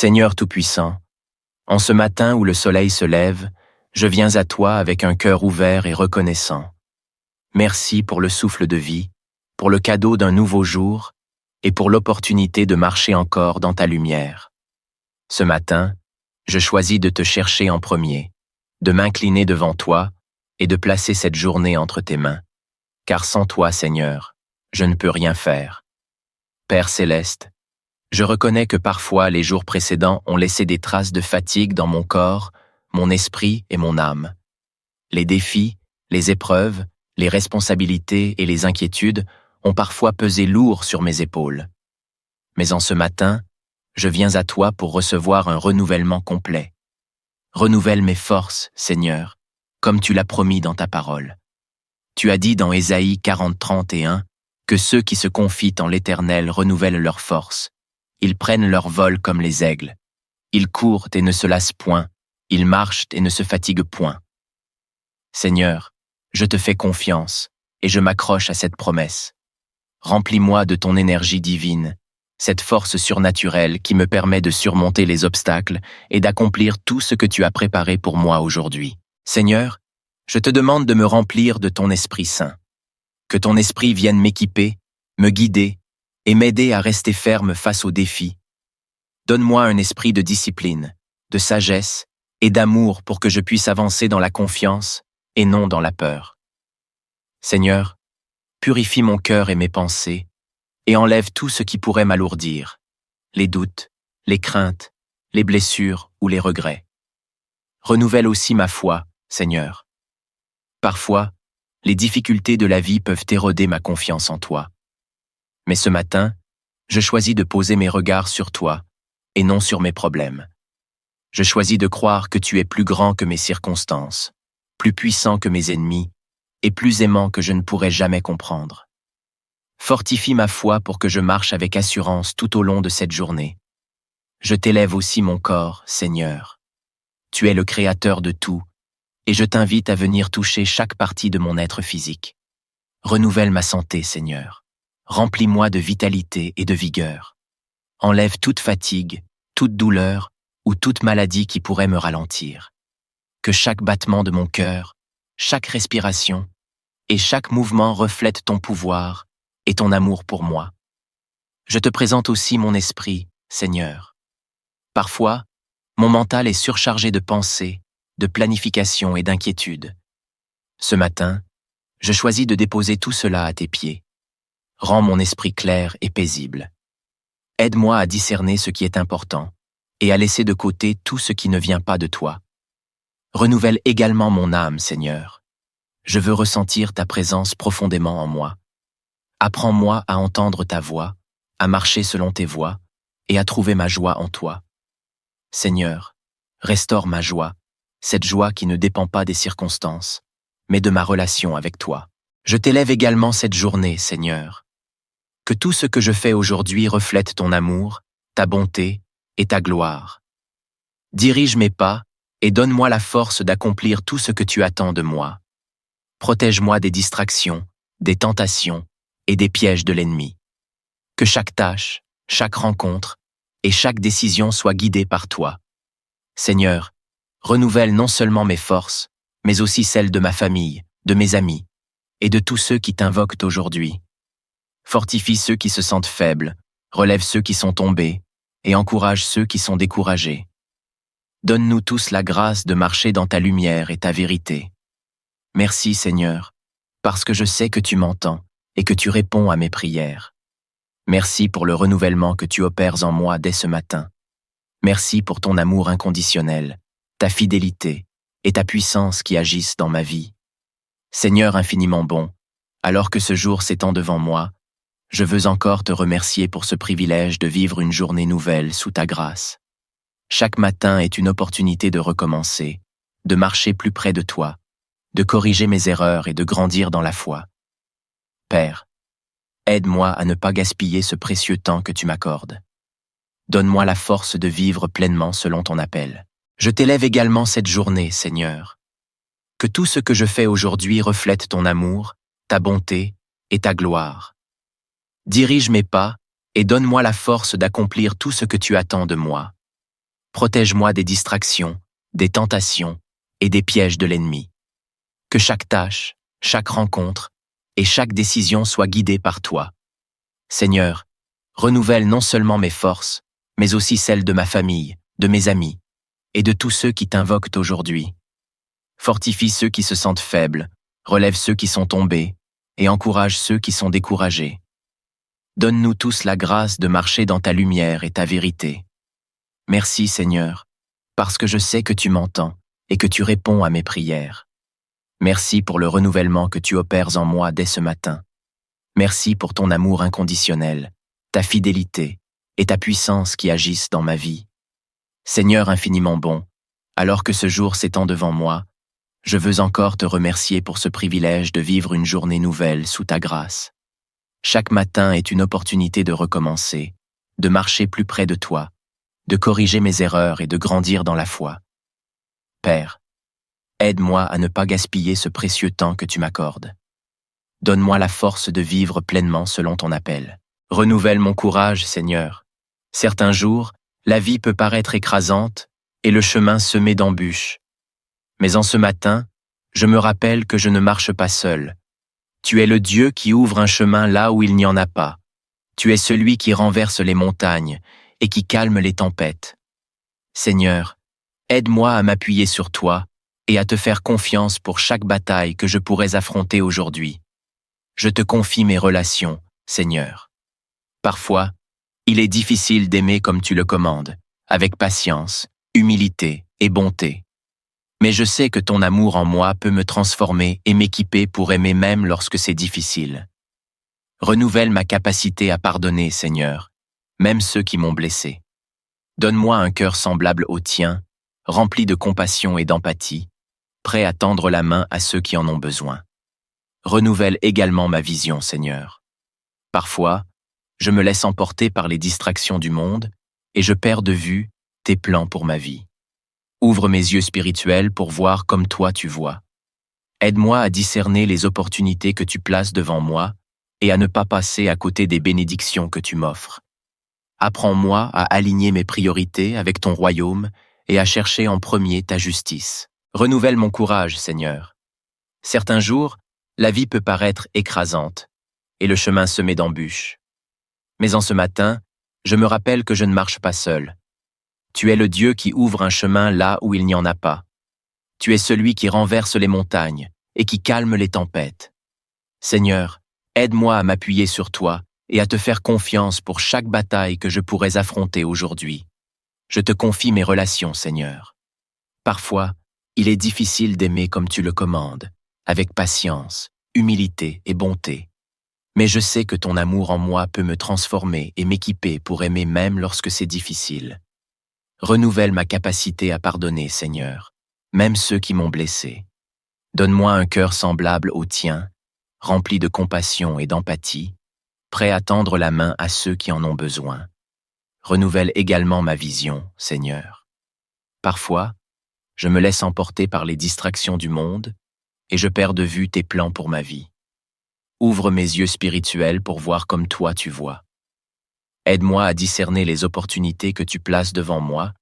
Seigneur Tout-Puissant, en ce matin où le soleil se lève, je viens à toi avec un cœur ouvert et reconnaissant. Merci pour le souffle de vie, pour le cadeau d'un nouveau jour et pour l'opportunité de marcher encore dans ta lumière. Ce matin, je choisis de te chercher en premier, de m'incliner devant toi et de placer cette journée entre tes mains. Car sans toi, Seigneur, je ne peux rien faire. Père céleste, je reconnais que parfois les jours précédents ont laissé des traces de fatigue dans mon corps, mon esprit et mon âme. Les défis, les épreuves, les responsabilités et les inquiétudes ont parfois pesé lourd sur mes épaules. Mais en ce matin, je viens à toi pour recevoir un renouvellement complet. Renouvelle mes forces, Seigneur, comme tu l'as promis dans ta parole. Tu as dit dans Ésaïe 40:31 que ceux qui se confient en l'Éternel renouvellent leurs forces. Ils prennent leur vol comme les aigles. Ils courent et ne se lassent point. Ils marchent et ne se fatiguent point. Seigneur, je te fais confiance et je m'accroche à cette promesse. Remplis-moi de ton énergie divine, cette force surnaturelle qui me permet de surmonter les obstacles et d'accomplir tout ce que tu as préparé pour moi aujourd'hui. Seigneur, je te demande de me remplir de ton Esprit Saint. Que ton Esprit vienne m'équiper, me guider et m'aider à rester ferme face aux défis. Donne-moi un esprit de discipline, de sagesse et d'amour pour que je puisse avancer dans la confiance et non dans la peur. Seigneur, purifie mon cœur et mes pensées et enlève tout ce qui pourrait m'alourdir, les doutes, les craintes, les blessures ou les regrets. Renouvelle aussi ma foi, Seigneur. Parfois, les difficultés de la vie peuvent éroder ma confiance en toi. Mais ce matin, je choisis de poser mes regards sur toi et non sur mes problèmes. Je choisis de croire que tu es plus grand que mes circonstances, plus puissant que mes ennemis et plus aimant que je ne pourrais jamais comprendre. Fortifie ma foi pour que je marche avec assurance tout au long de cette journée. Je t'élève aussi mon corps, Seigneur. Tu es le Créateur de tout, et je t'invite à venir toucher chaque partie de mon être physique. Renouvelle ma santé, Seigneur. Remplis-moi de vitalité et de vigueur. Enlève toute fatigue, toute douleur ou toute maladie qui pourrait me ralentir. Que chaque battement de mon cœur, chaque respiration et chaque mouvement reflète ton pouvoir et ton amour pour moi. Je te présente aussi mon esprit, Seigneur. Parfois, mon mental est surchargé de pensées, de planification et d'inquiétude. Ce matin, je choisis de déposer tout cela à tes pieds. Rends mon esprit clair et paisible. Aide-moi à discerner ce qui est important et à laisser de côté tout ce qui ne vient pas de toi. Renouvelle également mon âme, Seigneur. Je veux ressentir ta présence profondément en moi. Apprends-moi à entendre ta voix, à marcher selon tes voies et à trouver ma joie en toi. Seigneur, restaure ma joie, cette joie qui ne dépend pas des circonstances, mais de ma relation avec toi. Je t'élève également cette journée, Seigneur. Que tout ce que je fais aujourd'hui reflète ton amour, ta bonté et ta gloire. Dirige mes pas et donne-moi la force d'accomplir tout ce que tu attends de moi. Protège-moi des distractions, des tentations et des pièges de l'ennemi. Que chaque tâche, chaque rencontre et chaque décision soit guidée par toi. Seigneur, renouvelle non seulement mes forces, mais aussi celles de ma famille, de mes amis et de tous ceux qui t'invoquent aujourd'hui. Fortifie ceux qui se sentent faibles, relève ceux qui sont tombés et encourage ceux qui sont découragés. Donne-nous tous la grâce de marcher dans ta lumière et ta vérité. Merci, Seigneur, parce que je sais que tu m'entends et que tu réponds à mes prières. Merci pour le renouvellement que tu opères en moi dès ce matin. Merci pour ton amour inconditionnel, ta fidélité et ta puissance qui agissent dans ma vie. Seigneur infiniment bon, alors que ce jour s'étend devant moi, je veux encore te remercier pour ce privilège de vivre une journée nouvelle sous ta grâce. Chaque matin est une opportunité de recommencer, de marcher plus près de toi, de corriger mes erreurs et de grandir dans la foi. Père, aide-moi à ne pas gaspiller ce précieux temps que tu m'accordes. Donne-moi la force de vivre pleinement selon ton appel. Je t'élève également cette journée, Seigneur. Que tout ce que je fais aujourd'hui reflète ton amour, ta bonté et ta gloire. Dirige mes pas et donne-moi la force d'accomplir tout ce que tu attends de moi. Protège-moi des distractions, des tentations et des pièges de l'ennemi. Que chaque tâche, chaque rencontre et chaque décision soit guidée par toi. Seigneur, renouvelle non seulement mes forces, mais aussi celles de ma famille, de mes amis et de tous ceux qui t'invoquent aujourd'hui. Fortifie ceux qui se sentent faibles, relève ceux qui sont tombés et encourage ceux qui sont découragés. Donne-nous tous la grâce de marcher dans ta lumière et ta vérité. Merci Seigneur, parce que je sais que tu m'entends et que tu réponds à mes prières. Merci pour le renouvellement que tu opères en moi dès ce matin. Merci pour ton amour inconditionnel, ta fidélité et ta puissance qui agissent dans ma vie. Seigneur infiniment bon, alors que ce jour s'étend devant moi, je veux encore te remercier pour ce privilège de vivre une journée nouvelle sous ta grâce. Chaque matin est une opportunité de recommencer, de marcher plus près de toi, de corriger mes erreurs et de grandir dans la foi. Père, aide-moi à ne pas gaspiller ce précieux temps que tu m'accordes. Donne-moi la force de vivre pleinement selon ton appel. Renouvelle mon courage, Seigneur. Certains jours, la vie peut paraître écrasante et le chemin semé d'embûches. Mais en ce matin, je me rappelle que je ne marche pas seul. Tu es le Dieu qui ouvre un chemin là où il n'y en a pas. Tu es celui qui renverse les montagnes et qui calme les tempêtes. Seigneur, aide-moi à m'appuyer sur toi et à te faire confiance pour chaque bataille que je pourrais affronter aujourd'hui. Je te confie mes relations, Seigneur. Parfois, il est difficile d'aimer comme tu le commandes, avec patience, humilité et bonté. Mais je sais que ton amour en moi peut me transformer et m'équiper pour aimer même lorsque c'est difficile. Renouvelle ma capacité à pardonner, Seigneur, même ceux qui m'ont blessé. Donne-moi un cœur semblable au tien, rempli de compassion et d'empathie, prêt à tendre la main à ceux qui en ont besoin. Renouvelle également ma vision, Seigneur. Parfois, je me laisse emporter par les distractions du monde et je perds de vue tes plans pour ma vie. Ouvre mes yeux spirituels pour voir comme toi tu vois. Aide-moi à discerner les opportunités que tu places devant moi et à ne pas passer à côté des bénédictions que tu m'offres. Apprends-moi à aligner mes priorités avec ton royaume et à chercher en premier ta justice. Renouvelle mon courage, Seigneur. Certains jours, la vie peut paraître écrasante et le chemin semé d'embûches. Mais en ce matin, je me rappelle que je ne marche pas seul. Tu es le Dieu qui ouvre un chemin là où il n'y en a pas. Tu es celui qui renverse les montagnes et qui calme les tempêtes. Seigneur, aide-moi à m'appuyer sur toi et à te faire confiance pour chaque bataille que je pourrais affronter aujourd'hui. Je te confie mes relations, Seigneur. Parfois, il est difficile d'aimer comme tu le commandes, avec patience, humilité et bonté. Mais je sais que ton amour en moi peut me transformer et m'équiper pour aimer même lorsque c'est difficile. Renouvelle ma capacité à pardonner, Seigneur, même ceux qui m'ont blessé. Donne-moi un cœur semblable au tien, rempli de compassion et d'empathie, prêt à tendre la main à ceux qui en ont besoin. Renouvelle également ma vision, Seigneur. Parfois, je me laisse emporter par les distractions du monde et je perds de vue tes plans pour ma vie. Ouvre mes yeux spirituels pour voir comme toi tu vois. Aide-moi à discerner les opportunités que tu places devant moi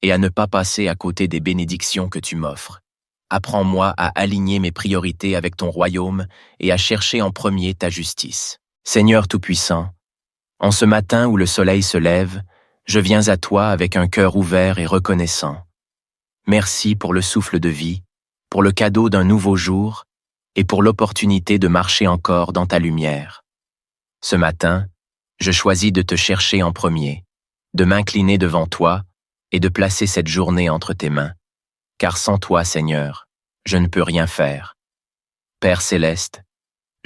et à ne pas passer à côté des bénédictions que tu m'offres. Apprends-moi à aligner mes priorités avec ton royaume et à chercher en premier ta justice. Seigneur Tout-Puissant, en ce matin où le soleil se lève, je viens à toi avec un cœur ouvert et reconnaissant. Merci pour le souffle de vie, pour le cadeau d'un nouveau jour et pour l'opportunité de marcher encore dans ta lumière. Ce matin, je choisis de te chercher en premier, de m'incliner devant toi et de placer cette journée entre tes mains. Car sans toi, Seigneur, je ne peux rien faire. Père céleste,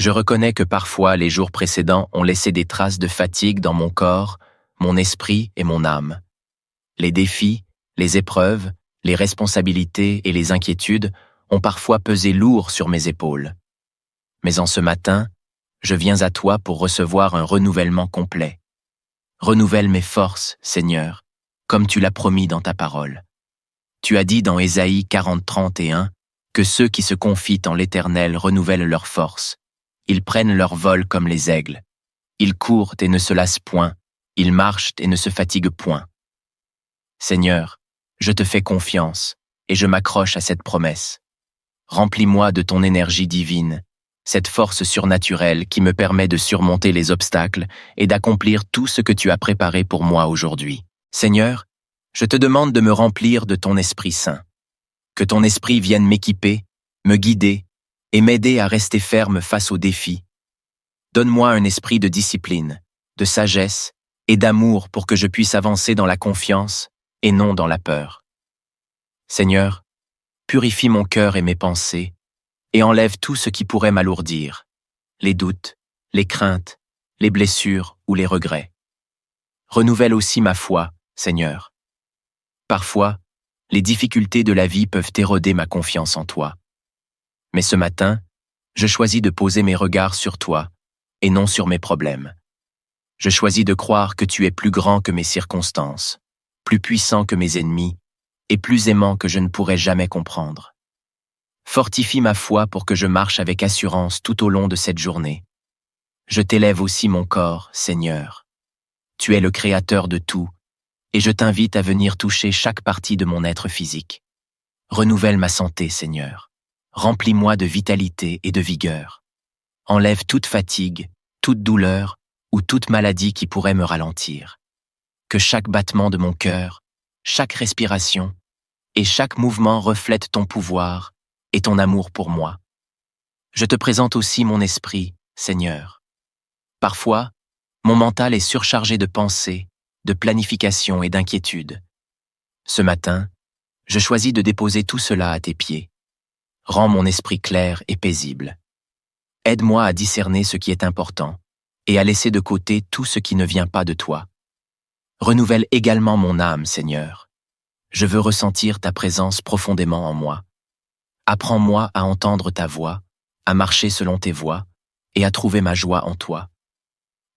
je reconnais que parfois les jours précédents ont laissé des traces de fatigue dans mon corps, mon esprit et mon âme. Les défis, les épreuves, les responsabilités et les inquiétudes ont parfois pesé lourd sur mes épaules. Mais en ce matin, je viens à toi pour recevoir un renouvellement complet. Renouvelle mes forces, Seigneur, comme tu l'as promis dans ta parole. Tu as dit dans Ésaïe 40:31 que ceux qui se confient en l'Éternel renouvellent leurs forces. Ils prennent leur vol comme les aigles. Ils courent et ne se lassent point. Ils marchent et ne se fatiguent point. Seigneur, Je te fais confiance, et je m'accroche à cette promesse. Remplis-moi de ton énergie divine, cette force surnaturelle qui me permet de surmonter les obstacles et d'accomplir tout ce que tu as préparé pour moi aujourd'hui. Seigneur, je te demande de me remplir de ton Esprit Saint. Que ton Esprit vienne m'équiper, me guider et m'aider à rester ferme face aux défis. Donne-moi un esprit de discipline, de sagesse et d'amour pour que je puisse avancer dans la confiance et non dans la peur. Seigneur, purifie mon cœur et mes pensées et enlève tout ce qui pourrait m'alourdir, les doutes, les craintes, les blessures ou les regrets. Renouvelle aussi ma foi, Seigneur. Parfois, les difficultés de la vie peuvent éroder ma confiance en toi. Mais ce matin, je choisis de poser mes regards sur toi et non sur mes problèmes. Je choisis de croire que tu es plus grand que mes circonstances, plus puissant que mes ennemis et plus aimant que je ne pourrais jamais comprendre. Fortifie ma foi pour que je marche avec assurance tout au long de cette journée. Je t'élève aussi mon corps, Seigneur. Tu es le créateur de tout, et je t'invite à venir toucher chaque partie de mon être physique. Renouvelle ma santé, Seigneur. Remplis-moi de vitalité et de vigueur. Enlève toute fatigue, toute douleur ou toute maladie qui pourrait me ralentir. Que chaque battement de mon cœur, chaque respiration et chaque mouvement reflète ton pouvoir et ton amour pour moi. Je te présente aussi mon esprit, Seigneur. Parfois, mon mental est surchargé de pensées, de planification et d'inquiétude. Ce matin, je choisis de déposer tout cela à tes pieds. Rends mon esprit clair et paisible. Aide-moi à discerner ce qui est important et à laisser de côté tout ce qui ne vient pas de toi. Renouvelle également mon âme, Seigneur. Je veux ressentir ta présence profondément en moi. Apprends-moi à entendre ta voix, à marcher selon tes voies et à trouver ma joie en toi.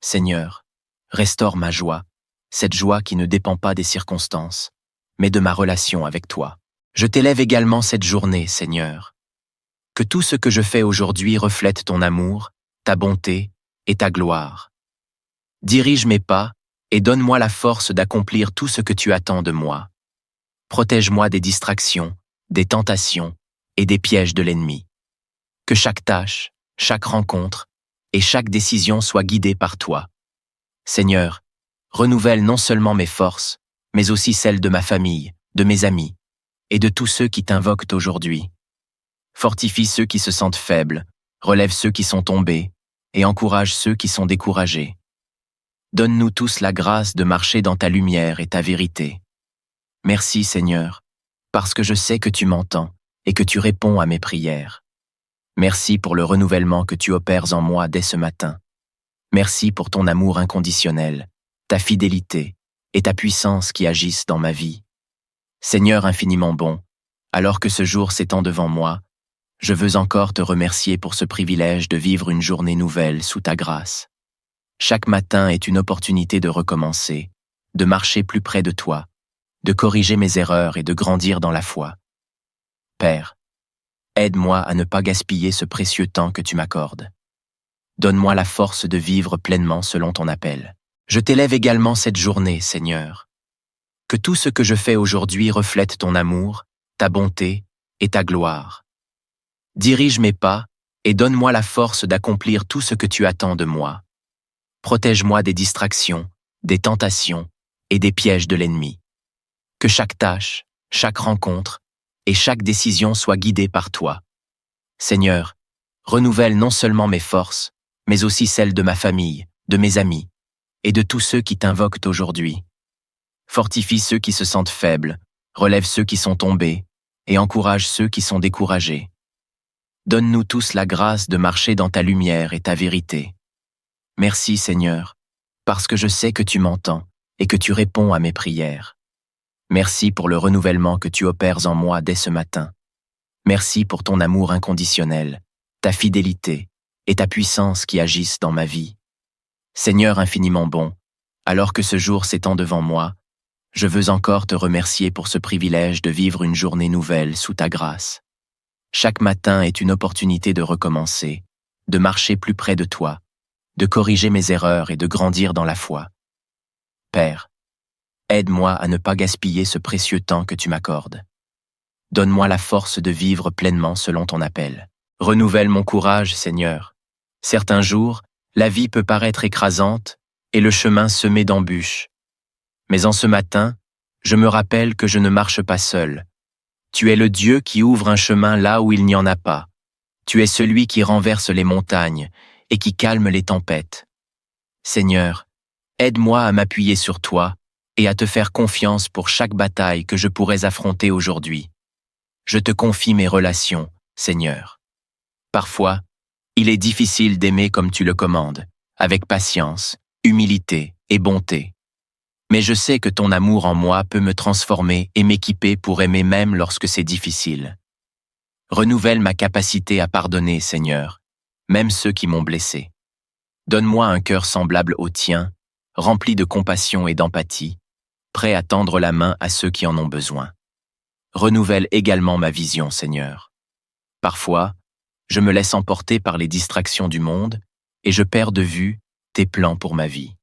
Seigneur, restaure ma joie, cette joie qui ne dépend pas des circonstances, mais de ma relation avec toi. Je t'élève également cette journée, Seigneur. Que tout ce que je fais aujourd'hui reflète ton amour, ta bonté et ta gloire. Dirige mes pas et donne-moi la force d'accomplir tout ce que tu attends de moi. Protège-moi des distractions, des tentations et des pièges de l'ennemi. Que chaque tâche, chaque rencontre et chaque décision soit guidée par toi. Seigneur, renouvelle non seulement mes forces, mais aussi celles de ma famille, de mes amis et de tous ceux qui t'invoquent aujourd'hui. Fortifie ceux qui se sentent faibles, relève ceux qui sont tombés et encourage ceux qui sont découragés. Donne-nous tous la grâce de marcher dans ta lumière et ta vérité. Merci, Seigneur, parce que je sais que tu m'entends et que tu réponds à mes prières. Merci pour le renouvellement que tu opères en moi dès ce matin. Merci pour ton amour inconditionnel, ta fidélité et ta puissance qui agissent dans ma vie. Seigneur infiniment bon, alors que ce jour s'étend devant moi, je veux encore te remercier pour ce privilège de vivre une journée nouvelle sous ta grâce. Chaque matin est une opportunité de recommencer, de marcher plus près de toi, de corriger mes erreurs et de grandir dans la foi. Père, aide-moi à ne pas gaspiller ce précieux temps que tu m'accordes. Donne-moi la force de vivre pleinement selon ton appel. Je t'élève également cette journée, Seigneur. Que tout ce que je fais aujourd'hui reflète ton amour, ta bonté et ta gloire. Dirige mes pas et donne-moi la force d'accomplir tout ce que tu attends de moi. Protège-moi des distractions, des tentations et des pièges de l'ennemi. Que chaque tâche, chaque rencontre et chaque décision soit guidée par toi. Seigneur, renouvelle non seulement mes forces, mais aussi celles de ma famille, de mes amis et de tous ceux qui t'invoquent aujourd'hui. Fortifie ceux qui se sentent faibles, relève ceux qui sont tombés et encourage ceux qui sont découragés. Donne-nous tous la grâce de marcher dans ta lumière et ta vérité. Merci, Seigneur, parce que je sais que tu m'entends et que tu réponds à mes prières. Merci pour le renouvellement que tu opères en moi dès ce matin. Merci pour ton amour inconditionnel, ta fidélité et ta puissance qui agissent dans ma vie. Seigneur infiniment bon, alors que ce jour s'étend devant moi, je veux encore te remercier pour ce privilège de vivre une journée nouvelle sous ta grâce. Chaque matin est une opportunité de recommencer, de marcher plus près de toi, de corriger mes erreurs et de grandir dans la foi. Père, Aide-moi à ne pas gaspiller ce précieux temps que tu m'accordes. Donne-moi la force de vivre pleinement selon ton appel. Renouvelle mon courage, Seigneur. Certains jours, la vie peut paraître écrasante et le chemin semé d'embûches. Mais en ce matin, je me rappelle que je ne marche pas seul. Tu es le Dieu qui ouvre un chemin là où il n'y en a pas. Tu es celui qui renverse les montagnes et qui calme les tempêtes. Seigneur, aide-moi à m'appuyer sur toi et à te faire confiance pour chaque bataille que je pourrais affronter aujourd'hui. Je te confie mes relations, Seigneur. Parfois, il est difficile d'aimer comme tu le commandes, avec patience, humilité et bonté. Mais je sais que ton amour en moi peut me transformer et m'équiper pour aimer même lorsque c'est difficile. Renouvelle ma capacité à pardonner, Seigneur, même ceux qui m'ont blessé. Donne-moi un cœur semblable au tien, rempli de compassion et d'empathie, prêt à tendre la main à ceux qui en ont besoin. Renouvelle également ma vision, Seigneur. Parfois, je me laisse emporter par les distractions du monde et je perds de vue tes plans pour ma vie.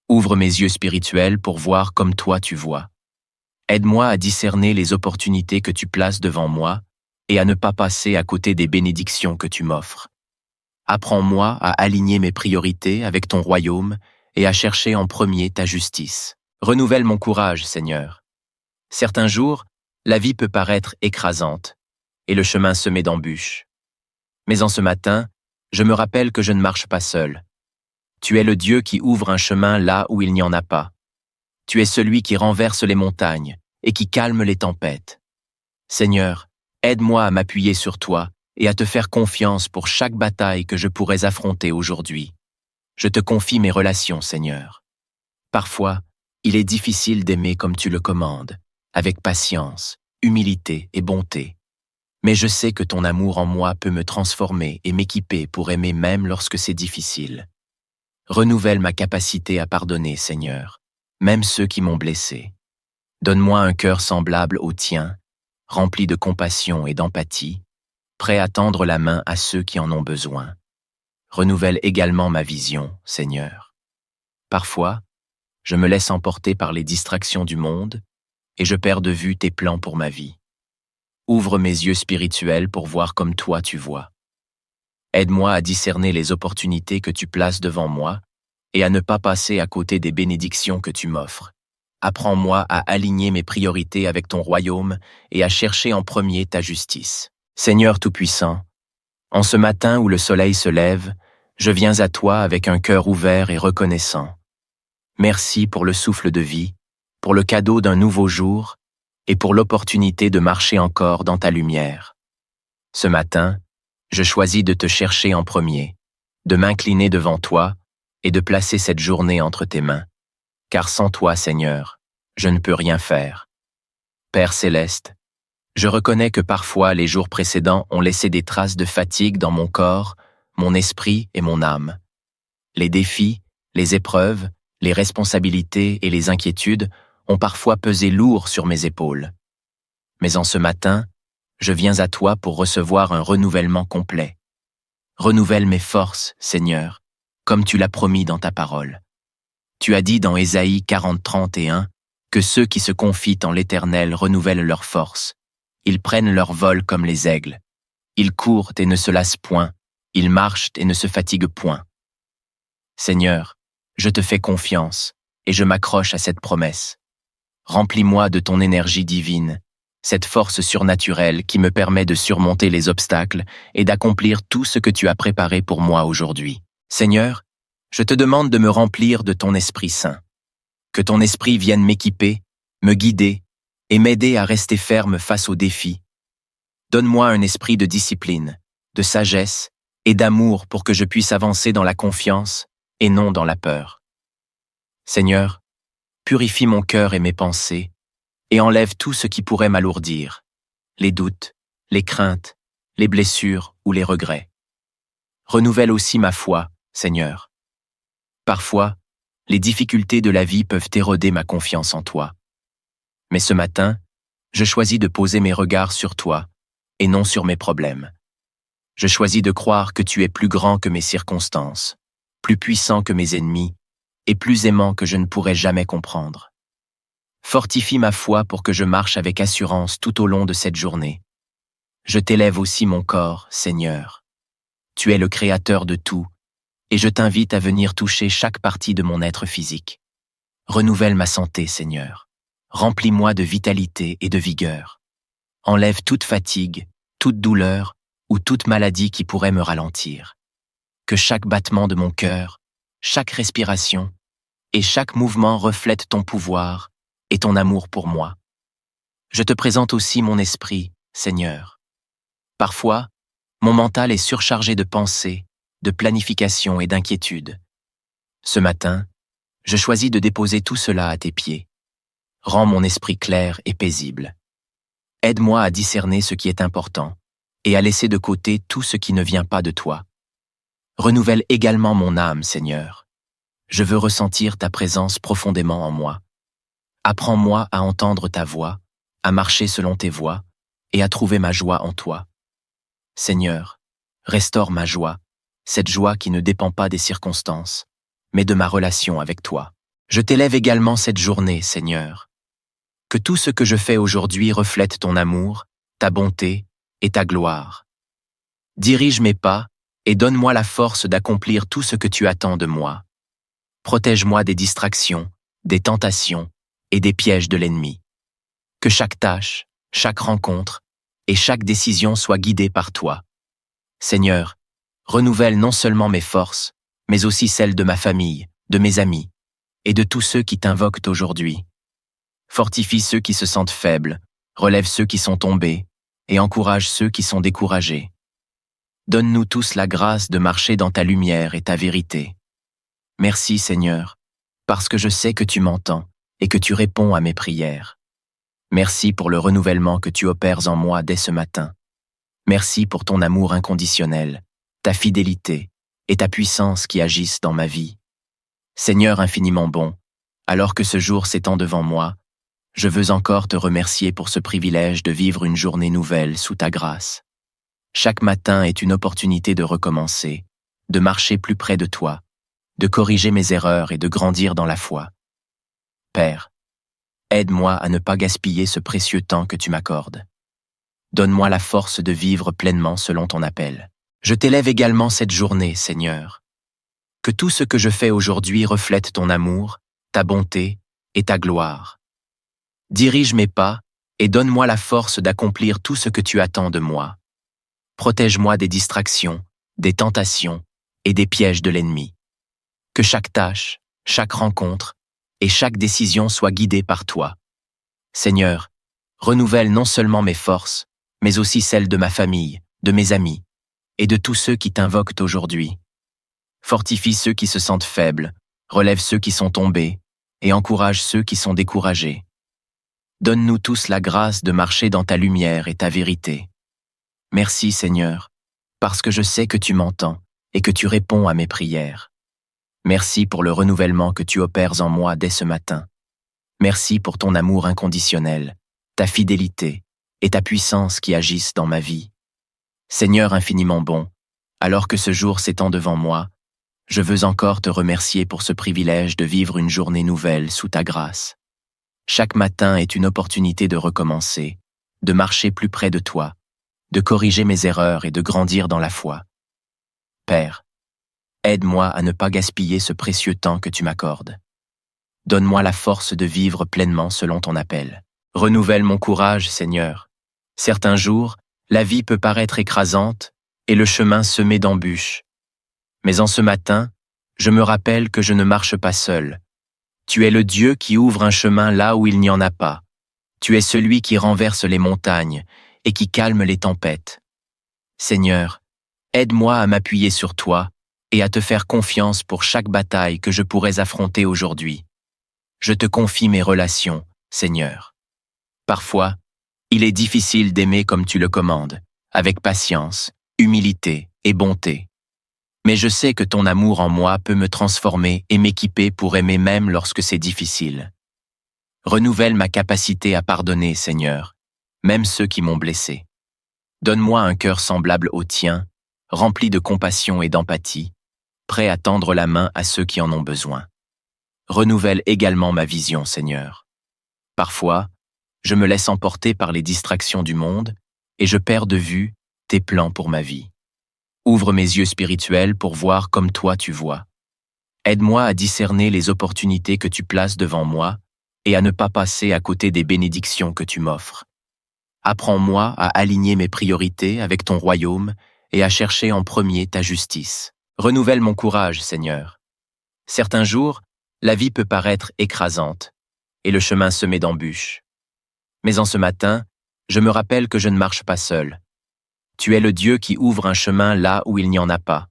Ouvre mes yeux spirituels pour voir comme toi tu vois. Aide-moi à discerner les opportunités que tu places devant moi et à ne pas passer à côté des bénédictions que tu m'offres. Apprends-moi à aligner mes priorités avec ton royaume et à chercher en premier ta justice. Renouvelle mon courage, Seigneur. Certains jours, la vie peut paraître écrasante et le chemin semé d'embûches. Mais en ce matin, je me rappelle que je ne marche pas seul. Tu es le Dieu qui ouvre un chemin là où il n'y en a pas. Tu es celui qui renverse les montagnes et qui calme les tempêtes. Seigneur, aide-moi à m'appuyer sur toi et à te faire confiance pour chaque bataille que je pourrais affronter aujourd'hui. Je te confie mes relations, Seigneur. Parfois, il est difficile d'aimer comme tu le commandes, avec patience, humilité et bonté. Mais je sais que ton amour en moi peut me transformer et m'équiper pour aimer même lorsque c'est difficile. Renouvelle ma capacité à pardonner, Seigneur, même ceux qui m'ont blessé. Donne-moi un cœur semblable au tien, rempli de compassion et d'empathie, prêt à tendre la main à ceux qui en ont besoin. Renouvelle également ma vision, Seigneur. Parfois, je me laisse emporter par les distractions du monde et je perds de vue tes plans pour ma vie. Ouvre mes yeux spirituels pour voir comme toi tu vois. Aide-moi à discerner les opportunités que tu places devant moi et à ne pas passer à côté des bénédictions que tu m'offres. Apprends-moi à aligner mes priorités avec ton royaume et à chercher en premier ta justice. Seigneur Tout-Puissant, en ce matin où le soleil se lève, je viens à toi avec un cœur ouvert et reconnaissant. Merci pour le souffle de vie, pour le cadeau d'un nouveau jour et pour l'opportunité de marcher encore dans ta lumière. Ce matin, je choisis de te chercher en premier, de m'incliner devant toi et de placer cette journée entre tes mains. Car sans toi, Seigneur, je ne peux rien faire. Père céleste, je reconnais que parfois les jours précédents ont laissé des traces de fatigue dans mon corps, mon esprit et mon âme. Les défis, les épreuves, les responsabilités et les inquiétudes ont parfois pesé lourd sur mes épaules. Mais en ce matin, je viens à toi pour recevoir un renouvellement complet. Renouvelle mes forces, Seigneur, comme tu l'as promis dans ta parole. Tu as dit dans Ésaïe 40:31 que ceux qui se confient en l'Éternel renouvellent leurs forces. Ils prennent leur vol comme les aigles. Ils courent et ne se lassent point. Ils marchent et ne se fatiguent point. Seigneur, je te fais confiance et je m'accroche à cette promesse. Remplis-moi de ton énergie divine, cette force surnaturelle qui me permet de surmonter les obstacles et d'accomplir tout ce que tu as préparé pour moi aujourd'hui. Seigneur, je te demande de me remplir de ton Esprit Saint. Que ton Esprit vienne m'équiper, me guider et m'aider à rester ferme face aux défis. Donne-moi un esprit de discipline, de sagesse et d'amour pour que je puisse avancer dans la confiance et non dans la peur. Seigneur, purifie mon cœur et mes pensées et enlève tout ce qui pourrait m'alourdir, les doutes, les craintes, les blessures ou les regrets. Renouvelle aussi ma foi, Seigneur. Parfois, les difficultés de la vie peuvent éroder ma confiance en toi. Mais ce matin, je choisis de poser mes regards sur toi et non sur mes problèmes. Je choisis de croire que tu es plus grand que mes circonstances, plus puissant que mes ennemis et plus aimant que je ne pourrais jamais comprendre. Fortifie ma foi pour que je marche avec assurance tout au long de cette journée. Je t'élève aussi mon corps, Seigneur. Tu es le Créateur de tout, et je t'invite à venir toucher chaque partie de mon être physique. Renouvelle ma santé, Seigneur. Remplis-moi de vitalité et de vigueur. Enlève toute fatigue, toute douleur ou toute maladie qui pourrait me ralentir. Que chaque battement de mon cœur, chaque respiration et chaque mouvement reflète ton pouvoir et ton amour pour moi. Je te présente aussi mon esprit, Seigneur. Parfois, mon mental est surchargé de pensées, de planification et d'inquiétudes. Ce matin, je choisis de déposer tout cela à tes pieds. Rends mon esprit clair et paisible. Aide-moi à discerner ce qui est important et à laisser de côté tout ce qui ne vient pas de toi. Renouvelle également mon âme, Seigneur. Je veux ressentir ta présence profondément en moi. Apprends-moi à entendre ta voix, à marcher selon tes voies et à trouver ma joie en toi. Seigneur, restaure ma joie, cette joie qui ne dépend pas des circonstances, mais de ma relation avec toi. Je t'élève également cette journée, Seigneur. Que tout ce que je fais aujourd'hui reflète ton amour, ta bonté et ta gloire. Dirige mes pas et donne-moi la force d'accomplir tout ce que tu attends de moi. Protège-moi des distractions, des tentations et des pièges de l'ennemi. Que chaque tâche, chaque rencontre et chaque décision soit guidée par toi. Seigneur, renouvelle non seulement mes forces, mais aussi celles de ma famille, de mes amis et de tous ceux qui t'invoquent aujourd'hui. Fortifie ceux qui se sentent faibles, relève ceux qui sont tombés et encourage ceux qui sont découragés. Donne-nous tous la grâce de marcher dans ta lumière et ta vérité. Merci Seigneur, parce que je sais que tu m'entends et que tu réponds à mes prières. Merci pour le renouvellement que tu opères en moi dès ce matin. Merci pour ton amour inconditionnel, ta fidélité et ta puissance qui agissent dans ma vie. Seigneur infiniment bon, alors que ce jour s'étend devant moi, je veux encore te remercier pour ce privilège de vivre une journée nouvelle sous ta grâce. Chaque matin est une opportunité de recommencer, de marcher plus près de toi, de corriger mes erreurs et de grandir dans la foi. Père, aide-moi à ne pas gaspiller ce précieux temps que tu m'accordes. Donne-moi la force de vivre pleinement selon ton appel. Je t'élève également cette journée, Seigneur. Que tout ce que je fais aujourd'hui reflète ton amour, ta bonté et ta gloire. Dirige mes pas et donne-moi la force d'accomplir tout ce que tu attends de moi. Protège-moi des distractions, des tentations et des pièges de l'ennemi. Que chaque tâche, chaque rencontre et chaque décision soit guidée par toi. Seigneur, renouvelle non seulement mes forces, mais aussi celles de ma famille, de mes amis et de tous ceux qui t'invoquent aujourd'hui. Fortifie ceux qui se sentent faibles, relève ceux qui sont tombés et encourage ceux qui sont découragés. Donne-nous tous la grâce de marcher dans ta lumière et ta vérité. Merci Seigneur, parce que je sais que tu m'entends et que tu réponds à mes prières. Merci pour le renouvellement que tu opères en moi dès ce matin. Merci pour ton amour inconditionnel, ta fidélité et ta puissance qui agissent dans ma vie. Seigneur infiniment bon, alors que ce jour s'étend devant moi, je veux encore te remercier pour ce privilège de vivre une journée nouvelle sous ta grâce. Chaque matin est une opportunité de recommencer, de marcher plus près de toi, de corriger mes erreurs et de grandir dans la foi. Père, aide-moi à ne pas gaspiller ce précieux temps que tu m'accordes. Donne-moi la force de vivre pleinement selon ton appel. Renouvelle mon courage, Seigneur. Certains jours, la vie peut paraître écrasante et le chemin semé d'embûches. Mais en ce matin, je me rappelle que je ne marche pas seul. Tu es le Dieu qui ouvre un chemin là où il n'y en a pas. Tu es celui qui renverse les montagnes et qui calme les tempêtes. Seigneur, aide-moi à m'appuyer sur toi et à te faire confiance pour chaque bataille que je pourrais affronter aujourd'hui. Je te confie mes relations, Seigneur. Parfois, il est difficile d'aimer comme tu le commandes, avec patience, humilité et bonté. Mais je sais que ton amour en moi peut me transformer et m'équiper pour aimer même lorsque c'est difficile. Renouvelle ma capacité à pardonner, Seigneur, même ceux qui m'ont blessé. Donne-moi un cœur semblable au tien, rempli de compassion et d'empathie, prêt à tendre la main à ceux qui en ont besoin. Renouvelle également ma vision, Seigneur. Parfois, je me laisse emporter par les distractions du monde et je perds de vue tes plans pour ma vie. Ouvre mes yeux spirituels pour voir comme toi tu vois. Aide-moi à discerner les opportunités que tu places devant moi et à ne pas passer à côté des bénédictions que tu m'offres. Apprends-moi à aligner mes priorités avec ton royaume et à chercher en premier ta justice. Renouvelle mon courage, Seigneur. Certains jours, la vie peut paraître écrasante et le chemin semé d'embûches. Mais en ce matin, je me rappelle que je ne marche pas seul. Tu es le Dieu qui ouvre un chemin là où il n'y en a pas.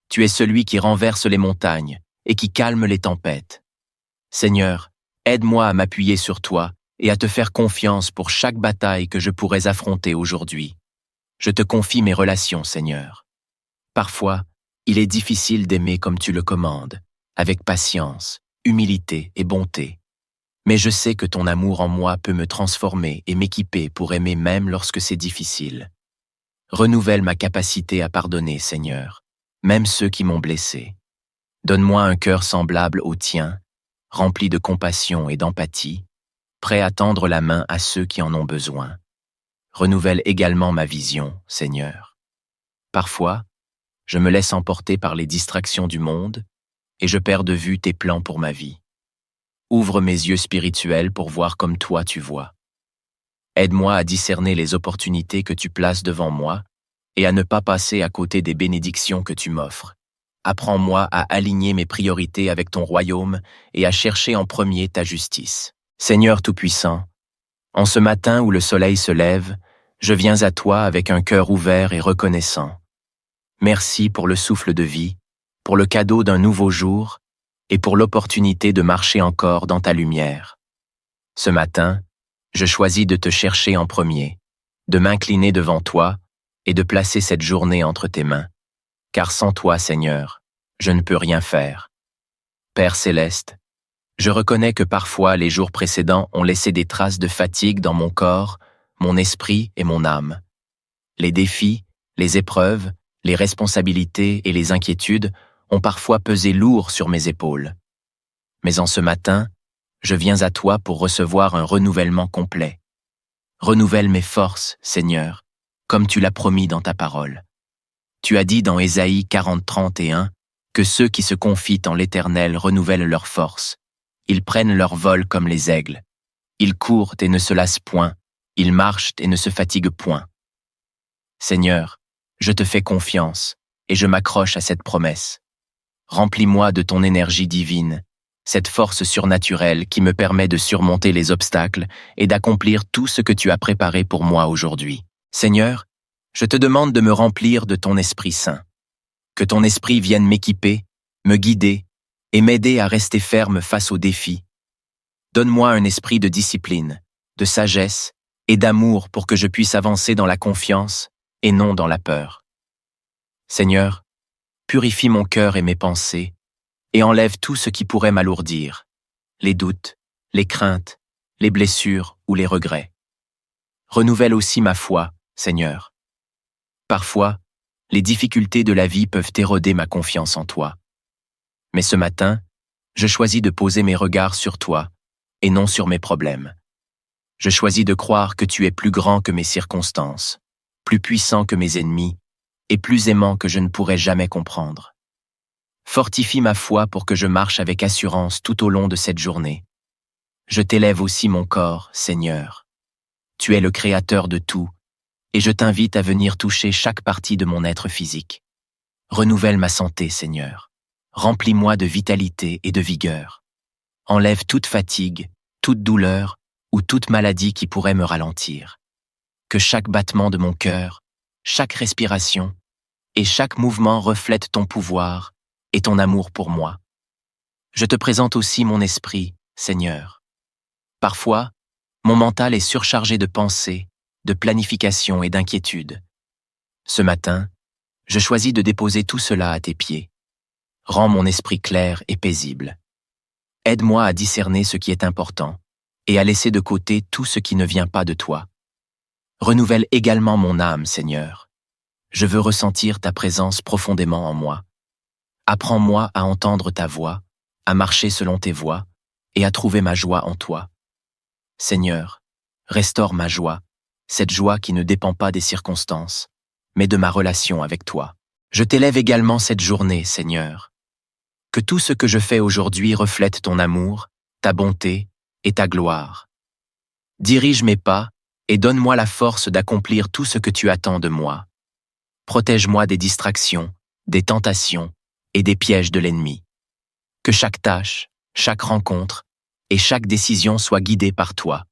Tu es celui qui renverse les montagnes et qui calme les tempêtes. Seigneur, aide-moi à m'appuyer sur toi et à te faire confiance pour chaque bataille que je pourrais affronter aujourd'hui. Je te confie mes relations, Seigneur. Parfois, il est difficile d'aimer comme tu le commandes, avec patience, humilité et bonté. Mais je sais que ton amour en moi peut me transformer et m'équiper pour aimer même lorsque c'est difficile. Renouvelle ma capacité à pardonner, Seigneur, même ceux qui m'ont blessé. Donne-moi un cœur semblable au tien, rempli de compassion et d'empathie, prêt à tendre la main à ceux qui en ont besoin. Renouvelle également ma vision, Seigneur. Parfois, je me laisse emporter par les distractions du monde et je perds de vue tes plans pour ma vie. Ouvre mes yeux spirituels pour voir comme toi tu vois. Aide-moi à discerner les opportunités que tu places devant moi et à ne pas passer à côté des bénédictions que tu m'offres. Apprends-moi à aligner mes priorités avec ton royaume et à chercher en premier ta justice. Seigneur Tout-Puissant, en ce matin où le soleil se lève, je viens à toi avec un cœur ouvert et reconnaissant. Merci pour le souffle de vie, pour le cadeau d'un nouveau jour et pour l'opportunité de marcher encore dans ta lumière. Ce matin, je choisis de te chercher en premier, de m'incliner devant toi et de placer cette journée entre tes mains. Car sans toi, Seigneur, je ne peux rien faire. Père céleste, je reconnais que parfois les jours précédents ont laissé des traces de fatigue dans mon corps, mon esprit et mon âme. Les défis, les épreuves, les responsabilités et les inquiétudes ont parfois pesé lourd sur mes épaules. Mais en ce matin, je viens à toi pour recevoir un renouvellement complet. Renouvelle mes forces, Seigneur, comme tu l'as promis dans ta parole. Tu as dit dans Ésaïe 40:31 que ceux qui se confient en l'Éternel renouvellent leurs forces. Ils prennent leur vol comme les aigles. Ils courent et ne se lassent point. Ils marchent et ne se fatiguent point. Seigneur, je te fais confiance et je m'accroche à cette promesse. Remplis-moi de ton énergie divine, cette force surnaturelle qui me permet de surmonter les obstacles et d'accomplir tout ce que tu as préparé pour moi aujourd'hui. Seigneur, je te demande de me remplir de ton Esprit Saint. Que ton Esprit vienne m'équiper, me guider et m'aider à rester ferme face aux défis. Donne-moi un esprit de discipline, de sagesse et d'amour pour que je puisse avancer dans la confiance et non dans la peur. Seigneur, purifie mon cœur et mes pensées et enlève tout ce qui pourrait m'alourdir, les doutes, les craintes, les blessures ou les regrets. Renouvelle aussi ma foi, Seigneur. Parfois, les difficultés de la vie peuvent éroder ma confiance en toi. Mais ce matin, je choisis de poser mes regards sur toi et non sur mes problèmes. Je choisis de croire que tu es plus grand que mes circonstances, plus puissant que mes ennemis et plus aimant que je ne pourrais jamais comprendre. Fortifie ma foi pour que je marche avec assurance tout au long de cette journée. Je t'élève aussi mon corps, Seigneur. Tu es le Créateur de tout, et je t'invite à venir toucher chaque partie de mon être physique. Renouvelle ma santé, Seigneur. Remplis-moi de vitalité et de vigueur. Enlève toute fatigue, toute douleur ou toute maladie qui pourrait me ralentir. Que chaque battement de mon cœur, chaque respiration et chaque mouvement reflète ton pouvoir et ton amour pour moi. Je te présente aussi mon esprit, Seigneur. Parfois, mon mental est surchargé de pensées, de planification et d'inquiétude. Ce matin, je choisis de déposer tout cela à tes pieds. Rends mon esprit clair et paisible. Aide-moi à discerner ce qui est important et à laisser de côté tout ce qui ne vient pas de toi. Renouvelle également mon âme, Seigneur. Je veux ressentir ta présence profondément en moi. Apprends-moi à entendre ta voix, à marcher selon tes voies et à trouver ma joie en toi. Seigneur, restaure ma joie, cette joie qui ne dépend pas des circonstances, mais de ma relation avec toi. Je t'élève également cette journée, Seigneur. Que tout ce que je fais aujourd'hui reflète ton amour, ta bonté et ta gloire. Dirige mes pas et donne-moi la force d'accomplir tout ce que tu attends de moi. Protège-moi des distractions, des tentations et des pièges de l'ennemi. Que chaque tâche, chaque rencontre et chaque décision soit guidée par toi.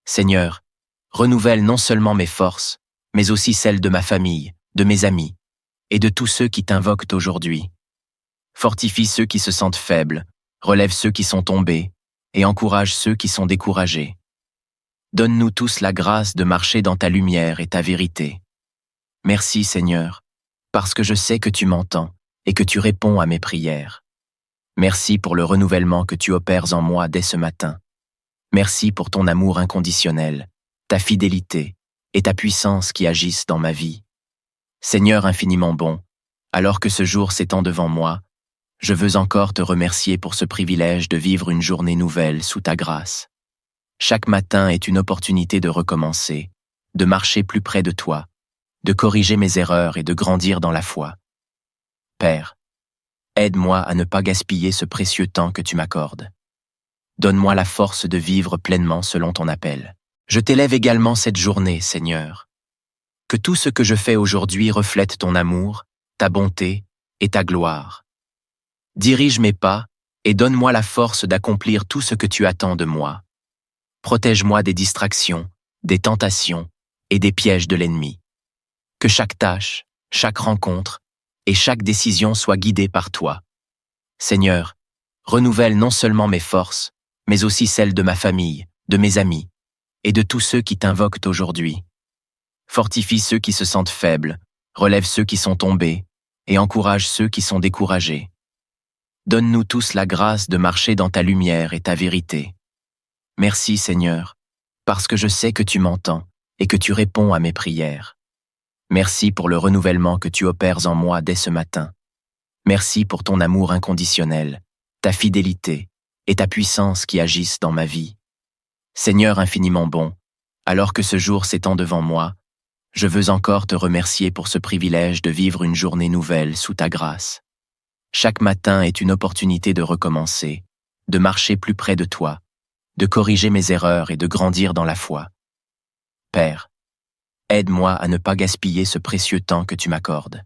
Seigneur, renouvelle non seulement mes forces, mais aussi celles de ma famille, de mes amis et de tous ceux qui t'invoquent aujourd'hui. Fortifie ceux qui se sentent faibles, relève ceux qui sont tombés et encourage ceux qui sont découragés. Donne-nous tous la grâce de marcher dans ta lumière et ta vérité. Merci Seigneur, parce que je sais que tu m'entends et que tu réponds à mes prières. Merci pour le renouvellement que tu opères en moi dès ce matin. Merci pour ton amour inconditionnel, ta fidélité et ta puissance qui agissent dans ma vie. Seigneur infiniment bon, alors que ce jour s'étend devant moi, je veux encore te remercier pour ce privilège de vivre une journée nouvelle sous ta grâce. Chaque matin est une opportunité de recommencer, de marcher plus près de toi, de corriger mes erreurs et de grandir dans la foi. Père, aide-moi à ne pas gaspiller ce précieux temps que tu m'accordes. Donne-moi la force de vivre pleinement selon ton appel. Je t'élève également cette journée, Seigneur. Que tout ce que je fais aujourd'hui reflète ton amour, ta bonté et ta gloire. Dirige mes pas et donne-moi la force d'accomplir tout ce que tu attends de moi. Protège-moi des distractions, des tentations et des pièges de l'ennemi. Que chaque tâche, chaque rencontre et chaque décision soit guidée par toi. Seigneur, renouvelle non seulement mes forces, mais aussi celles de ma famille, de mes amis et de tous ceux qui t'invoquent aujourd'hui. Fortifie ceux qui se sentent faibles, relève ceux qui sont tombés et encourage ceux qui sont découragés. Donne-nous tous la grâce de marcher dans ta lumière et ta vérité. Merci Seigneur, parce que je sais que tu m'entends et que tu réponds à mes prières. Merci pour le renouvellement que tu opères en moi dès ce matin. Merci pour ton amour inconditionnel, ta fidélité et ta puissance qui agissent dans ma vie. Seigneur infiniment bon, alors que ce jour s'étend devant moi, je veux encore te remercier pour ce privilège de vivre une journée nouvelle sous ta grâce. Chaque matin est une opportunité de recommencer, de marcher plus près de toi, de corriger mes erreurs et de grandir dans la foi. Père, aide-moi à ne pas gaspiller ce précieux temps que tu m'accordes.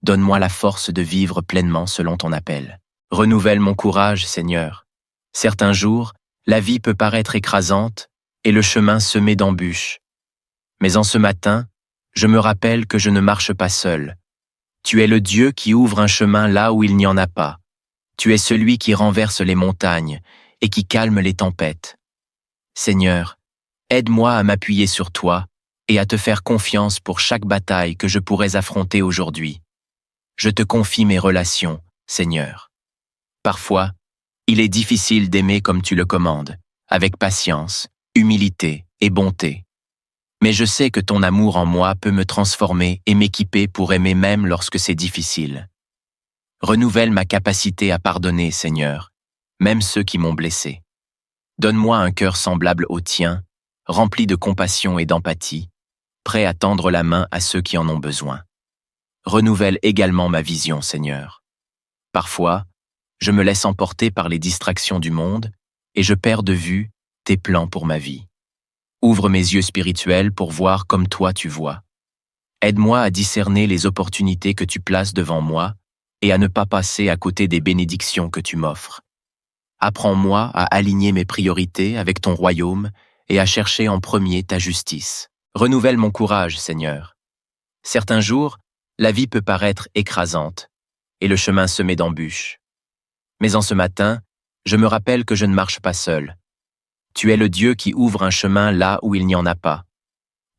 Donne-moi la force de vivre pleinement selon ton appel. Renouvelle mon courage, Seigneur. Certains jours, la vie peut paraître écrasante et le chemin semé d'embûches. Mais en ce matin, je me rappelle que je ne marche pas seul. Tu es le Dieu qui ouvre un chemin là où il n'y en a pas. Tu es celui qui renverse les montagnes et qui calme les tempêtes. Seigneur, aide-moi à m'appuyer sur toi et à te faire confiance pour chaque bataille que je pourrais affronter aujourd'hui. Je te confie mes relations, Seigneur. Parfois, il est difficile d'aimer comme tu le commandes, avec patience, humilité et bonté. Mais je sais que ton amour en moi peut me transformer et m'équiper pour aimer même lorsque c'est difficile. Renouvelle ma capacité à pardonner, Seigneur, même ceux qui m'ont blessé. Donne-moi un cœur semblable au tien, rempli de compassion et d'empathie, prêt à tendre la main à ceux qui en ont besoin. Renouvelle également ma vision, Seigneur. Parfois, je me laisse emporter par les distractions du monde et je perds de vue tes plans pour ma vie. Ouvre mes yeux spirituels pour voir comme toi tu vois. Aide-moi à discerner les opportunités que tu places devant moi et à ne pas passer à côté des bénédictions que tu m'offres. Apprends-moi à aligner mes priorités avec ton royaume et à chercher en premier ta justice. Renouvelle mon courage, Seigneur. Certains jours, la vie peut paraître écrasante et le chemin semé d'embûches. Mais en ce matin, je me rappelle que je ne marche pas seul. Tu es le Dieu qui ouvre un chemin là où il n'y en a pas.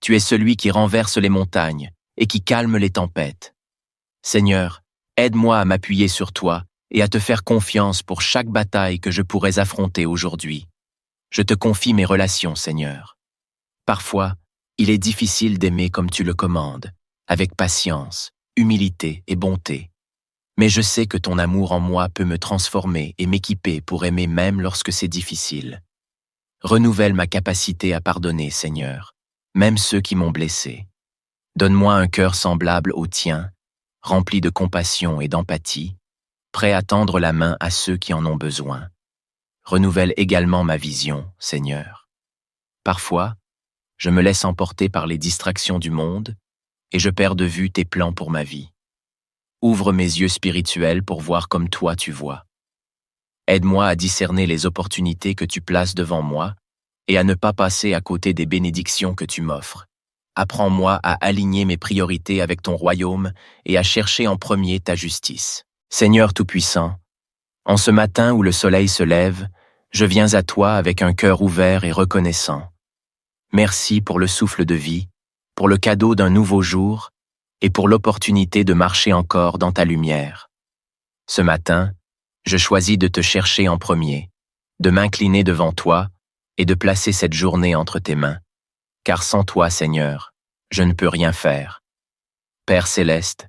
Tu es celui qui renverse les montagnes et qui calme les tempêtes. Seigneur, aide-moi à m'appuyer sur toi et à te faire confiance pour chaque bataille que je pourrais affronter aujourd'hui. Je te confie mes relations, Seigneur. Parfois, il est difficile d'aimer comme tu le commandes, avec patience, humilité et bonté. Mais je sais que ton amour en moi peut me transformer et m'équiper pour aimer même lorsque c'est difficile. Renouvelle ma capacité à pardonner, Seigneur, même ceux qui m'ont blessé. Donne-moi un cœur semblable au tien, rempli de compassion et d'empathie, prêt à tendre la main à ceux qui en ont besoin. Renouvelle également ma vision, Seigneur. Parfois, je me laisse emporter par les distractions du monde et je perds de vue tes plans pour ma vie. Ouvre mes yeux spirituels pour voir comme toi tu vois. Aide-moi à discerner les opportunités que tu places devant moi et à ne pas passer à côté des bénédictions que tu m'offres. Apprends-moi à aligner mes priorités avec ton royaume et à chercher en premier ta justice. Seigneur Tout-Puissant, en ce matin où le soleil se lève, je viens à toi avec un cœur ouvert et reconnaissant. Merci pour le souffle de vie, pour le cadeau d'un nouveau jour et pour l'opportunité de marcher encore dans ta lumière. Ce matin, je choisis de te chercher en premier, de m'incliner devant toi et de placer cette journée entre tes mains. Car sans toi, Seigneur, je ne peux rien faire. Père céleste,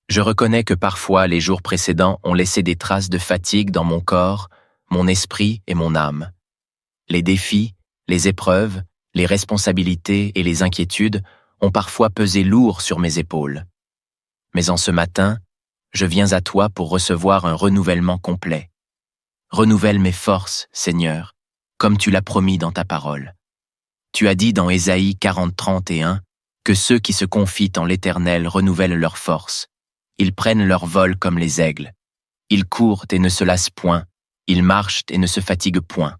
je reconnais que parfois les jours précédents ont laissé des traces de fatigue dans mon corps, mon esprit et mon âme. Les défis, les épreuves, les responsabilités et les inquiétudes ont parfois pesé lourd sur mes épaules. Mais en ce matin, je viens à toi pour recevoir un renouvellement complet. Renouvelle mes forces, Seigneur, comme tu l'as promis dans ta parole. Tu as dit dans Ésaïe 40:31 que ceux qui se confient en l'Éternel renouvellent leurs forces. Ils prennent leur vol comme les aigles. Ils courent et ne se lassent point. Ils marchent et ne se fatiguent point.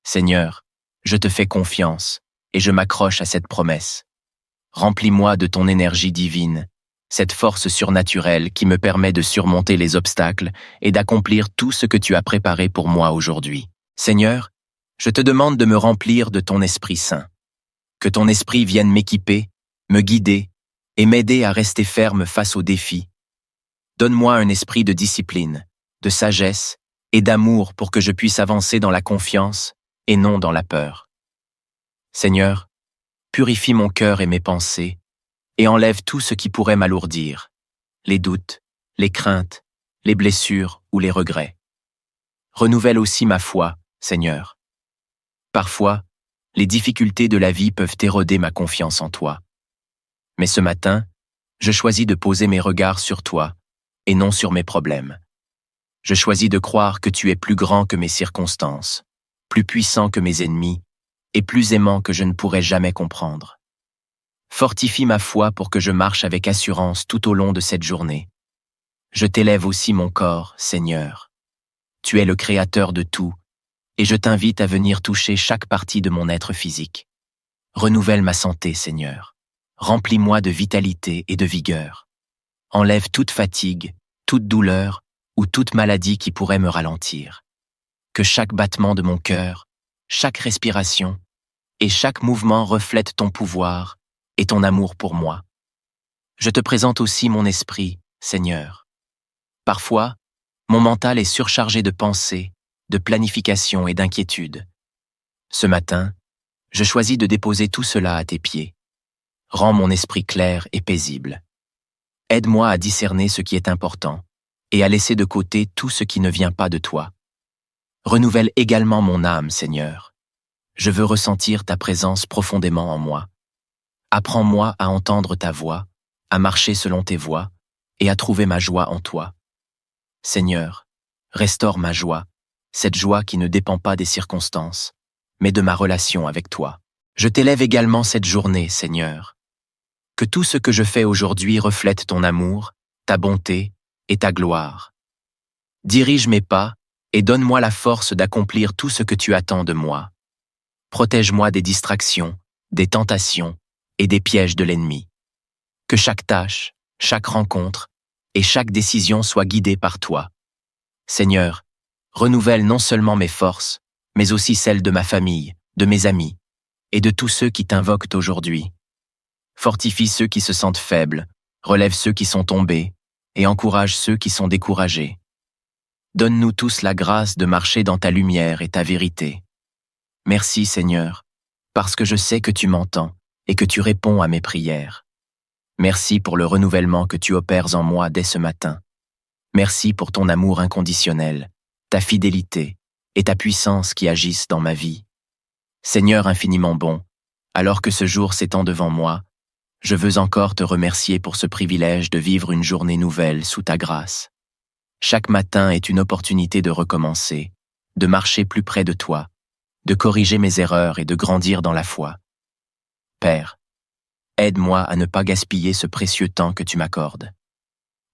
Seigneur, je te fais confiance et je m'accroche à cette promesse. Remplis-moi de ton énergie divine, cette force surnaturelle qui me permet de surmonter les obstacles et d'accomplir tout ce que tu as préparé pour moi aujourd'hui. Seigneur, je te demande de me remplir de ton Esprit Saint. Que ton Esprit vienne m'équiper, me guider et m'aider à rester ferme face aux défis. Donne-moi un esprit de discipline, de sagesse et d'amour pour que je puisse avancer dans la confiance et non dans la peur. Seigneur, purifie mon cœur et mes pensées et enlève tout ce qui pourrait m'alourdir, les doutes, les craintes, les blessures ou les regrets. Renouvelle aussi ma foi, Seigneur. Parfois, les difficultés de la vie peuvent éroder ma confiance en toi. Mais ce matin, je choisis de poser mes regards sur toi et non sur mes problèmes. Je choisis de croire que tu es plus grand que mes circonstances, plus puissant que mes ennemis et plus aimant que je ne pourrais jamais comprendre. Fortifie ma foi pour que je marche avec assurance tout au long de cette journée. Je t'élève aussi mon corps, Seigneur. Tu es le créateur de tout, et je t'invite à venir toucher chaque partie de mon être physique. Renouvelle ma santé, Seigneur. Remplis-moi de vitalité et de vigueur. Enlève toute fatigue, toute douleur ou toute maladie qui pourrait me ralentir. Que chaque battement de mon cœur, chaque respiration et chaque mouvement reflète ton pouvoir et ton amour pour moi. Je te présente aussi mon esprit, Seigneur. Parfois, mon mental est surchargé de pensées, de planification et d'inquiétude. Ce matin, je choisis de déposer tout cela à tes pieds. Rends mon esprit clair et paisible. Aide-moi à discerner ce qui est important et à laisser de côté tout ce qui ne vient pas de toi. Renouvelle également mon âme, Seigneur. Je veux ressentir ta présence profondément en moi. Apprends-moi à entendre ta voix, à marcher selon tes voies et à trouver ma joie en toi. Seigneur, restaure ma joie, cette joie qui ne dépend pas des circonstances, mais de ma relation avec toi. Je t'élève également cette journée, Seigneur. Que tout ce que je fais aujourd'hui reflète ton amour, ta bonté et ta gloire. Dirige mes pas et donne-moi la force d'accomplir tout ce que tu attends de moi. Protège-moi des distractions, des tentations et des pièges de l'ennemi. Que chaque tâche, chaque rencontre et chaque décision soit guidée par toi. Seigneur, renouvelle non seulement mes forces, mais aussi celles de ma famille, de mes amis et de tous ceux qui t'invoquent aujourd'hui. Fortifie ceux qui se sentent faibles, relève ceux qui sont tombés et encourage ceux qui sont découragés. Donne-nous tous la grâce de marcher dans ta lumière et ta vérité. Merci, Seigneur, parce que je sais que tu m'entends et que tu réponds à mes prières. Merci pour le renouvellement que tu opères en moi dès ce matin. Merci pour ton amour inconditionnel, ta fidélité et ta puissance qui agissent dans ma vie. Seigneur infiniment bon, alors que ce jour s'étend devant moi, je veux encore te remercier pour ce privilège de vivre une journée nouvelle sous ta grâce. Chaque matin est une opportunité de recommencer, de marcher plus près de toi, de corriger mes erreurs et de grandir dans la foi. Père, aide-moi à ne pas gaspiller ce précieux temps que tu m'accordes.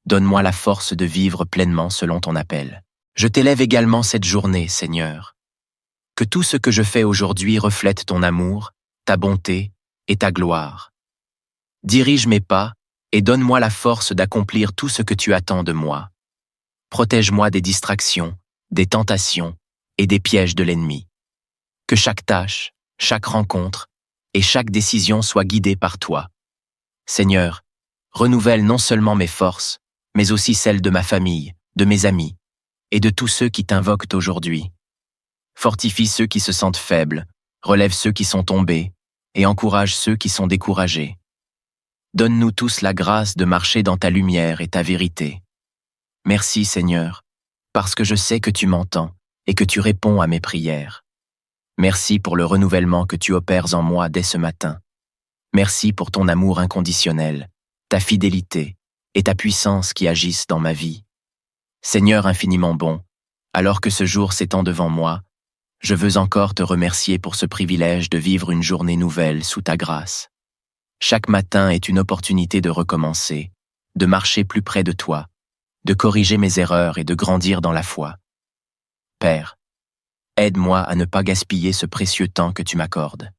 Donne-moi la force de vivre pleinement selon ton appel. Je t'élève également cette journée, Seigneur. Que tout ce que je fais aujourd'hui reflète ton amour, ta bonté et ta gloire. Dirige mes pas et donne-moi la force d'accomplir tout ce que tu attends de moi. Protège-moi des distractions, des tentations et des pièges de l'ennemi. Que chaque tâche, chaque rencontre et chaque décision soit guidée par toi. Seigneur, renouvelle non seulement mes forces, mais aussi celles de ma famille, de mes amis et de tous ceux qui t'invoquent aujourd'hui. Fortifie ceux qui se sentent faibles, relève ceux qui sont tombés et encourage ceux qui sont découragés. Donne-nous tous la grâce de marcher dans ta lumière et ta vérité. Merci Seigneur, parce que je sais que tu m'entends et que tu réponds à mes prières. Merci pour le renouvellement que tu opères en moi dès ce matin. Merci pour ton amour inconditionnel, ta fidélité et ta puissance qui agissent dans ma vie. Seigneur infiniment bon, alors que ce jour s'étend devant moi, je veux encore te remercier pour ce privilège de vivre une journée nouvelle sous ta grâce. Chaque matin est une opportunité de recommencer, de marcher plus près de toi, de corriger mes erreurs et de grandir dans la foi. Père, aide-moi à ne pas gaspiller ce précieux temps que tu m'accordes.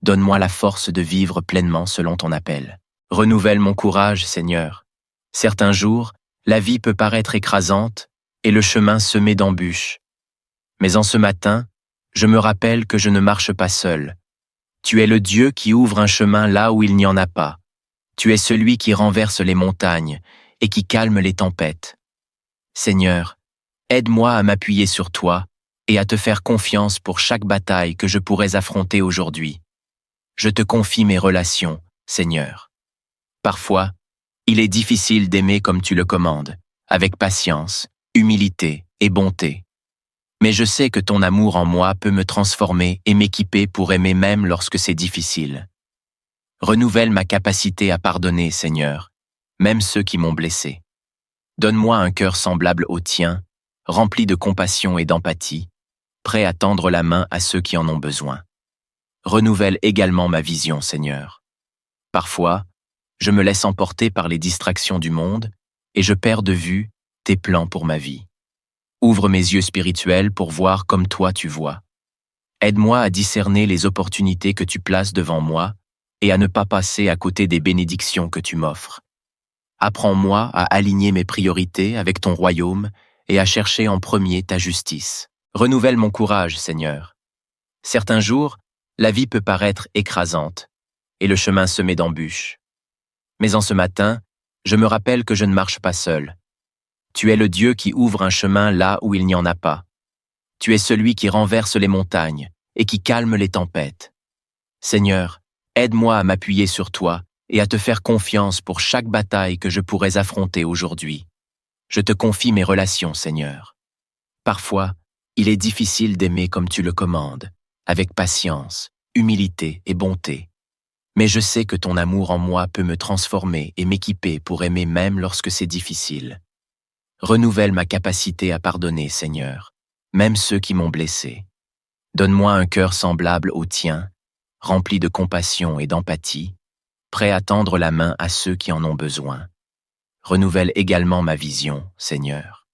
Donne-moi la force de vivre pleinement selon ton appel. Renouvelle mon courage, Seigneur. Certains jours, la vie peut paraître écrasante et le chemin semé d'embûches. Mais en ce matin, je me rappelle que je ne marche pas seul. Tu es le Dieu qui ouvre un chemin là où il n'y en a pas. Tu es celui qui renverse les montagnes et qui calme les tempêtes. Seigneur, aide-moi à m'appuyer sur toi et à te faire confiance pour chaque bataille que je pourrais affronter aujourd'hui. Je te confie mes relations, Seigneur. Parfois, il est difficile d'aimer comme tu le commandes, avec patience, humilité et bonté. Mais je sais que ton amour en moi peut me transformer et m'équiper pour aimer même lorsque c'est difficile. Renouvelle ma capacité à pardonner, Seigneur, même ceux qui m'ont blessé. Donne-moi un cœur semblable au tien, rempli de compassion et d'empathie, prêt à tendre la main à ceux qui en ont besoin. Renouvelle également ma vision, Seigneur. Parfois, je me laisse emporter par les distractions du monde et je perds de vue tes plans pour ma vie. Ouvre mes yeux spirituels pour voir comme toi tu vois. Aide-moi à discerner les opportunités que tu places devant moi et à ne pas passer à côté des bénédictions que tu m'offres. Apprends-moi à aligner mes priorités avec ton royaume et à chercher en premier ta justice. Renouvelle mon courage, Seigneur. Certains jours, la vie peut paraître écrasante et le chemin semé d'embûches. Mais en ce matin, je me rappelle que je ne marche pas seul. Tu es le Dieu qui ouvre un chemin là où il n'y en a pas. Tu es celui qui renverse les montagnes et qui calme les tempêtes. Seigneur, aide-moi à m'appuyer sur toi et à te faire confiance pour chaque bataille que je pourrais affronter aujourd'hui. Je te confie mes relations, Seigneur. Parfois, il est difficile d'aimer comme tu le commandes, avec patience, humilité et bonté. Mais je sais que ton amour en moi peut me transformer et m'équiper pour aimer même lorsque c'est difficile. Renouvelle ma capacité à pardonner, Seigneur, même ceux qui m'ont blessé. Donne-moi un cœur semblable au tien, rempli de compassion et d'empathie, prêt à tendre la main à ceux qui en ont besoin. Renouvelle également ma vision, Seigneur.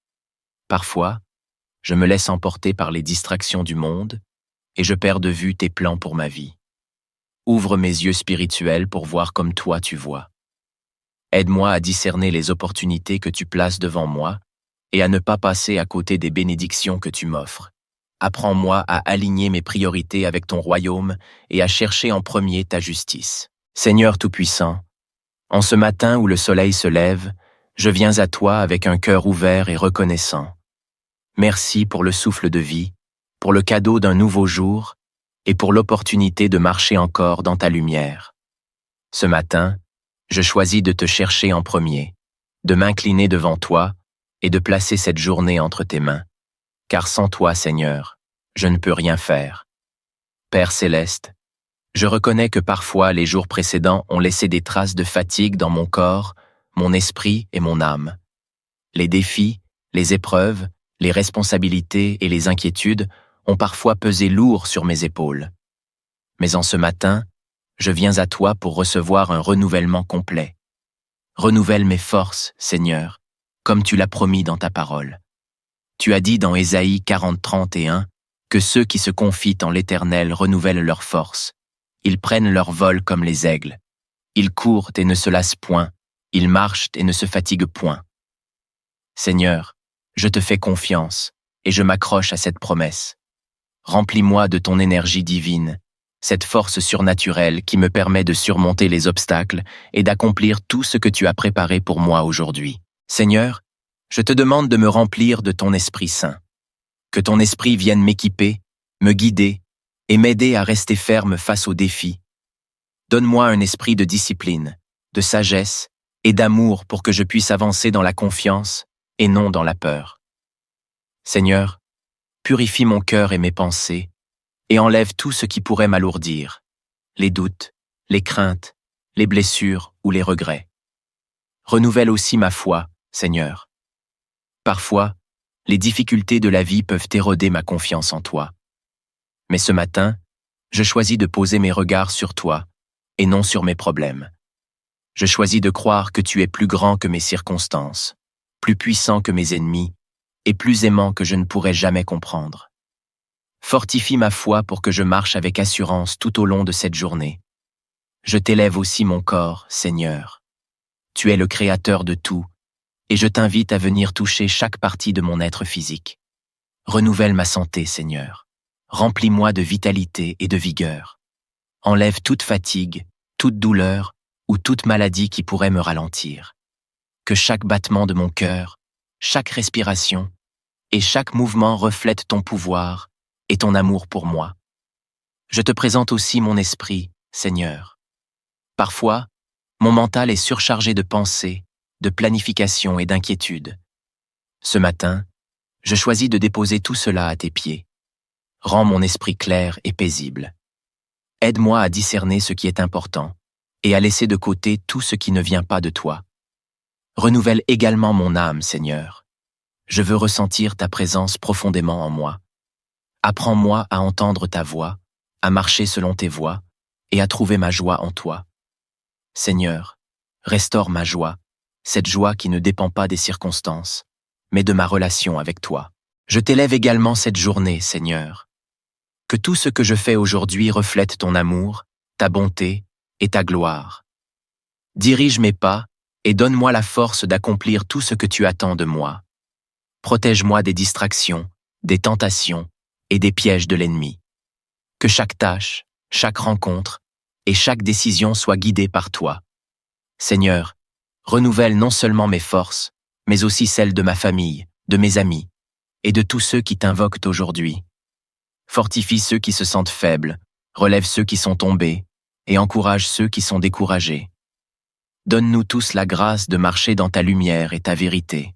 Parfois, je me laisse emporter par les distractions du monde et je perds de vue tes plans pour ma vie. Ouvre mes yeux spirituels pour voir comme toi tu vois. Aide-moi à discerner les opportunités que tu places devant moi et à ne pas passer à côté des bénédictions que tu m'offres. Apprends-moi à aligner mes priorités avec ton royaume et à chercher en premier ta justice. Seigneur Tout-Puissant, en ce matin où le soleil se lève, je viens à toi avec un cœur ouvert et reconnaissant. Merci pour le souffle de vie, pour le cadeau d'un nouveau jour et pour l'opportunité de marcher encore dans ta lumière. Ce matin, je choisis de te chercher en premier, de m'incliner devant toi et de placer cette journée entre tes mains. Car sans toi, Seigneur, je ne peux rien faire. Père céleste, je reconnais que parfois les jours précédents ont laissé des traces de fatigue dans mon corps, mon esprit et mon âme. Les défis, les épreuves, les responsabilités et les inquiétudes ont parfois pesé lourd sur mes épaules. Mais en ce matin, je viens à toi pour recevoir un renouvellement complet. Renouvelle mes forces, Seigneur, comme tu l'as promis dans ta parole. Tu as dit dans Ésaïe 40:31 que ceux qui se confient en l'Éternel renouvellent leurs forces. Ils prennent leur vol comme les aigles. Ils courent et ne se lassent point. Ils marchent et ne se fatiguent point. Seigneur, je te fais confiance et je m'accroche à cette promesse. Remplis-moi de ton énergie divine, cette force surnaturelle qui me permet de surmonter les obstacles et d'accomplir tout ce que tu as préparé pour moi aujourd'hui. Seigneur, je te demande de me remplir de ton Esprit Saint. Que ton Esprit vienne m'équiper, me guider et m'aider à rester ferme face aux défis. Donne-moi un esprit de discipline, de sagesse et d'amour pour que je puisse avancer dans la confiance et non dans la peur. Seigneur, purifie mon cœur et mes pensées et enlève tout ce qui pourrait m'alourdir, les doutes, les craintes, les blessures ou les regrets. Renouvelle aussi ma foi, Seigneur. Parfois, les difficultés de la vie peuvent éroder ma confiance en toi. Mais ce matin, je choisis de poser mes regards sur toi et non sur mes problèmes. Je choisis de croire que tu es plus grand que mes circonstances, plus puissant que mes ennemis et plus aimant que je ne pourrais jamais comprendre. Fortifie ma foi pour que je marche avec assurance tout au long de cette journée. Je t'élève aussi mon corps, Seigneur. Tu es le Créateur de tout, et je t'invite à venir toucher chaque partie de mon être physique. Renouvelle ma santé, Seigneur. Remplis-moi de vitalité et de vigueur. Enlève toute fatigue, toute douleur ou toute maladie qui pourrait me ralentir. Que chaque battement de mon cœur, chaque respiration et chaque mouvement reflète ton pouvoir et ton amour pour moi. Je te présente aussi mon esprit, Seigneur. Parfois, mon mental est surchargé de pensées, de planification et d'inquiétude. Ce matin, je choisis de déposer tout cela à tes pieds. Rends mon esprit clair et paisible. Aide-moi à discerner ce qui est important et à laisser de côté tout ce qui ne vient pas de toi. Renouvelle également mon âme, Seigneur. Je veux ressentir ta présence profondément en moi. Apprends-moi à entendre ta voix, à marcher selon tes voies et à trouver ma joie en toi. Seigneur, restaure ma joie, cette joie qui ne dépend pas des circonstances, mais de ma relation avec toi. Je t'élève également cette journée, Seigneur. Que tout ce que je fais aujourd'hui reflète ton amour, ta bonté et ta gloire. Dirige mes pas et donne-moi la force d'accomplir tout ce que tu attends de moi. Protège-moi des distractions, des tentations et des pièges de l'ennemi. Que chaque tâche, chaque rencontre et chaque décision soit guidée par toi. Seigneur, renouvelle non seulement mes forces, mais aussi celles de ma famille, de mes amis et de tous ceux qui t'invoquent aujourd'hui. Fortifie ceux qui se sentent faibles, relève ceux qui sont tombés et encourage ceux qui sont découragés. Donne-nous tous la grâce de marcher dans ta lumière et ta vérité.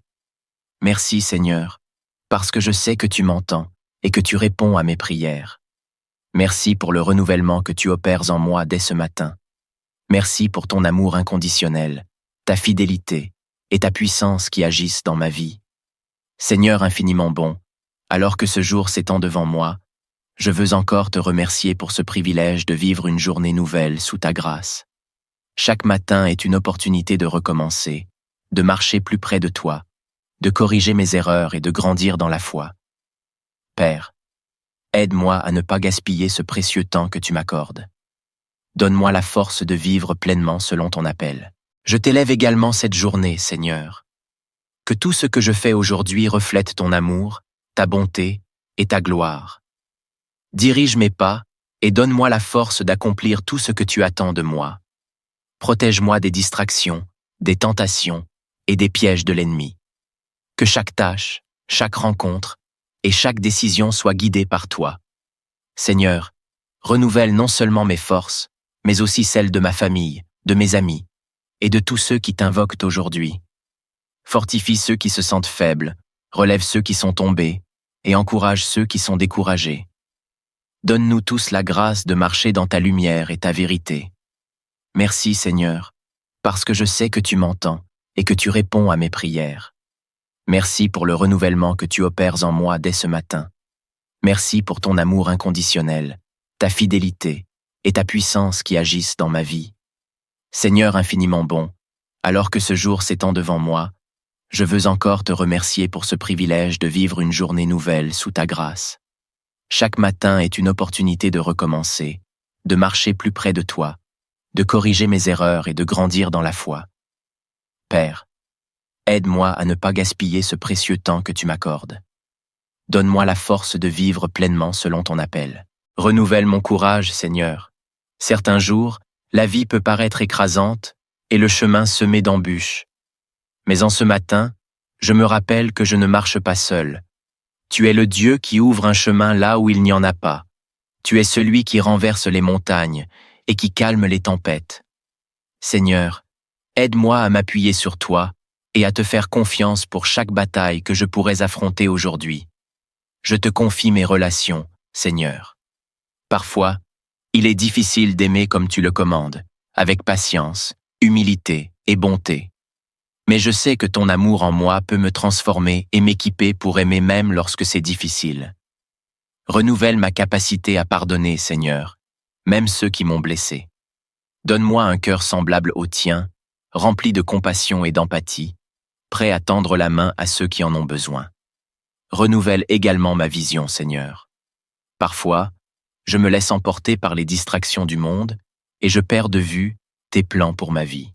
Merci Seigneur, parce que je sais que tu m'entends et que tu réponds à mes prières. Merci pour le renouvellement que tu opères en moi dès ce matin. Merci pour ton amour inconditionnel, ta fidélité et ta puissance qui agissent dans ma vie. Seigneur infiniment bon, alors que ce jour s'étend devant moi, je veux encore te remercier pour ce privilège de vivre une journée nouvelle sous ta grâce. Chaque matin est une opportunité de recommencer, de marcher plus près de toi, de corriger mes erreurs et de grandir dans la foi. Père, aide-moi à ne pas gaspiller ce précieux temps que tu m'accordes. Donne-moi la force de vivre pleinement selon ton appel. Je t'élève également cette journée, Seigneur. Que tout ce que je fais aujourd'hui reflète ton amour, ta bonté et ta gloire. Dirige mes pas et donne-moi la force d'accomplir tout ce que tu attends de moi. Protège-moi des distractions, des tentations et des pièges de l'ennemi. Que chaque tâche, chaque rencontre et chaque décision soit guidée par toi. Seigneur, renouvelle non seulement mes forces, mais aussi celles de ma famille, de mes amis et de tous ceux qui t'invoquent aujourd'hui. Fortifie ceux qui se sentent faibles, relève ceux qui sont tombés et encourage ceux qui sont découragés. Donne-nous tous la grâce de marcher dans ta lumière et ta vérité. Merci Seigneur, parce que je sais que tu m'entends et que tu réponds à mes prières. Merci pour le renouvellement que tu opères en moi dès ce matin. Merci pour ton amour inconditionnel, ta fidélité et ta puissance qui agissent dans ma vie. Seigneur infiniment bon, alors que ce jour s'étend devant moi, je veux encore te remercier pour ce privilège de vivre une journée nouvelle sous ta grâce. Chaque matin est une opportunité de recommencer, de marcher plus près de toi, de corriger mes erreurs et de grandir dans la foi. Père, aide-moi à ne pas gaspiller ce précieux temps que tu m'accordes. Donne-moi la force de vivre pleinement selon ton appel. Renouvelle mon courage, Seigneur. Certains jours, la vie peut paraître écrasante et le chemin semé d'embûches. Mais en ce matin, je me rappelle que je ne marche pas seul. Tu es le Dieu qui ouvre un chemin là où il n'y en a pas. Tu es celui qui renverse les montagnes et qui calme les tempêtes. Seigneur, aide-moi à m'appuyer sur toi et à te faire confiance pour chaque bataille que je pourrais affronter aujourd'hui. Je te confie mes relations, Seigneur. Parfois, il est difficile d'aimer comme tu le commandes, avec patience, humilité et bonté. Mais je sais que ton amour en moi peut me transformer et m'équiper pour aimer même lorsque c'est difficile. Renouvelle ma capacité à pardonner, Seigneur, même ceux qui m'ont blessé. Donne-moi un cœur semblable au tien, rempli de compassion et d'empathie, prêt à tendre la main à ceux qui en ont besoin. Renouvelle également ma vision, Seigneur. Parfois, je me laisse emporter par les distractions du monde et je perds de vue tes plans pour ma vie.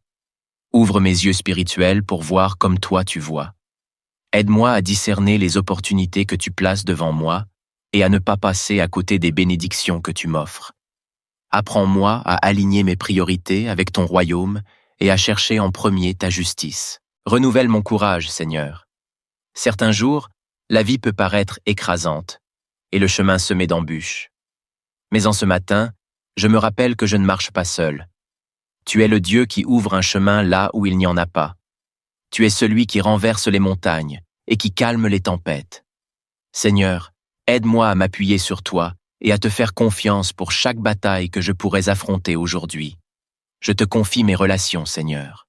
Ouvre mes yeux spirituels pour voir comme toi tu vois. Aide-moi à discerner les opportunités que tu places devant moi et à ne pas passer à côté des bénédictions que tu m'offres. Apprends-moi à aligner mes priorités avec ton royaume et à chercher en premier ta justice. Renouvelle mon courage, Seigneur. Certains jours, la vie peut paraître écrasante et le chemin semé d'embûches. Mais en ce matin, je me rappelle que je ne marche pas seul. Tu es le Dieu qui ouvre un chemin là où il n'y en a pas. Tu es celui qui renverse les montagnes et qui calme les tempêtes. Seigneur, aide-moi à m'appuyer sur toi et à te faire confiance pour chaque bataille que je pourrais affronter aujourd'hui. Je te confie mes relations, Seigneur.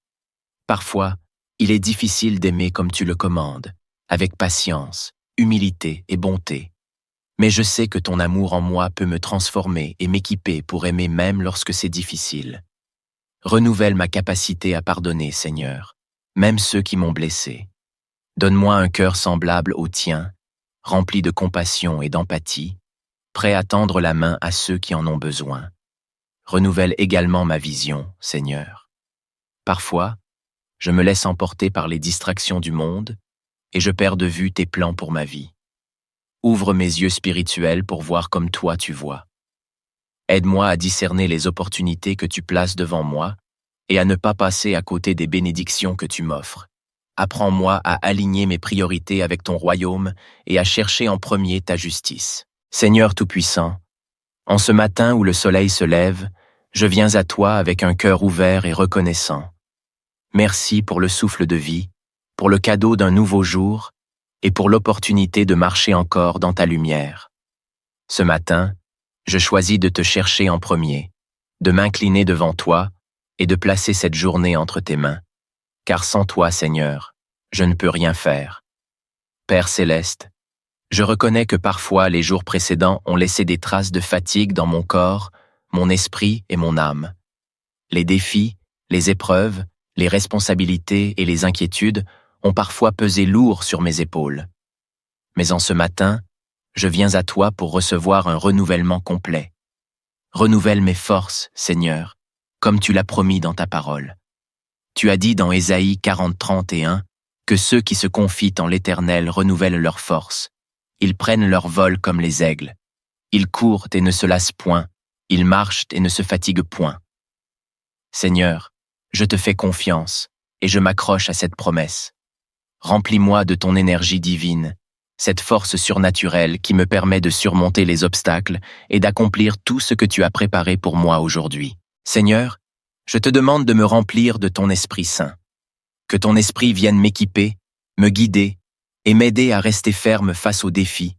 Parfois, il est difficile d'aimer comme tu le commandes, avec patience, humilité et bonté. Mais je sais que ton amour en moi peut me transformer et m'équiper pour aimer même lorsque c'est difficile. Renouvelle ma capacité à pardonner, Seigneur, même ceux qui m'ont blessé. Donne-moi un cœur semblable au tien, rempli de compassion et d'empathie, prêt à tendre la main à ceux qui en ont besoin. Renouvelle également ma vision, Seigneur. Parfois, je me laisse emporter par les distractions du monde et je perds de vue tes plans pour ma vie. Ouvre mes yeux spirituels pour voir comme toi tu vois. Aide-moi à discerner les opportunités que tu places devant moi et à ne pas passer à côté des bénédictions que tu m'offres. Apprends-moi à aligner mes priorités avec ton royaume et à chercher en premier ta justice. Seigneur Tout-Puissant, en ce matin où le soleil se lève, je viens à toi avec un cœur ouvert et reconnaissant. Merci pour le souffle de vie, pour le cadeau d'un nouveau jour et pour l'opportunité de marcher encore dans ta lumière. Ce matin, je choisis de te chercher en premier, de m'incliner devant toi et de placer cette journée entre tes mains. Car sans toi, Seigneur, je ne peux rien faire. Père céleste, je reconnais que parfois les jours précédents ont laissé des traces de fatigue dans mon corps, mon esprit et mon âme. Les défis, les épreuves, les responsabilités et les inquiétudes ont parfois pesé lourd sur mes épaules. Mais en ce matin, je viens à toi pour recevoir un renouvellement complet. Renouvelle mes forces, Seigneur, comme tu l'as promis dans ta parole. Tu as dit dans Ésaïe 40:31 que ceux qui se confient en l'Éternel renouvellent leurs forces. Ils prennent leur vol comme les aigles. Ils courent et ne se lassent point. Ils marchent et ne se fatiguent point. Seigneur, je te fais confiance et je m'accroche à cette promesse. Remplis-moi de ton énergie divine, cette force surnaturelle qui me permet de surmonter les obstacles et d'accomplir tout ce que tu as préparé pour moi aujourd'hui. Seigneur, je te demande de me remplir de ton Esprit Saint. Que ton Esprit vienne m'équiper, me guider et m'aider à rester ferme face aux défis.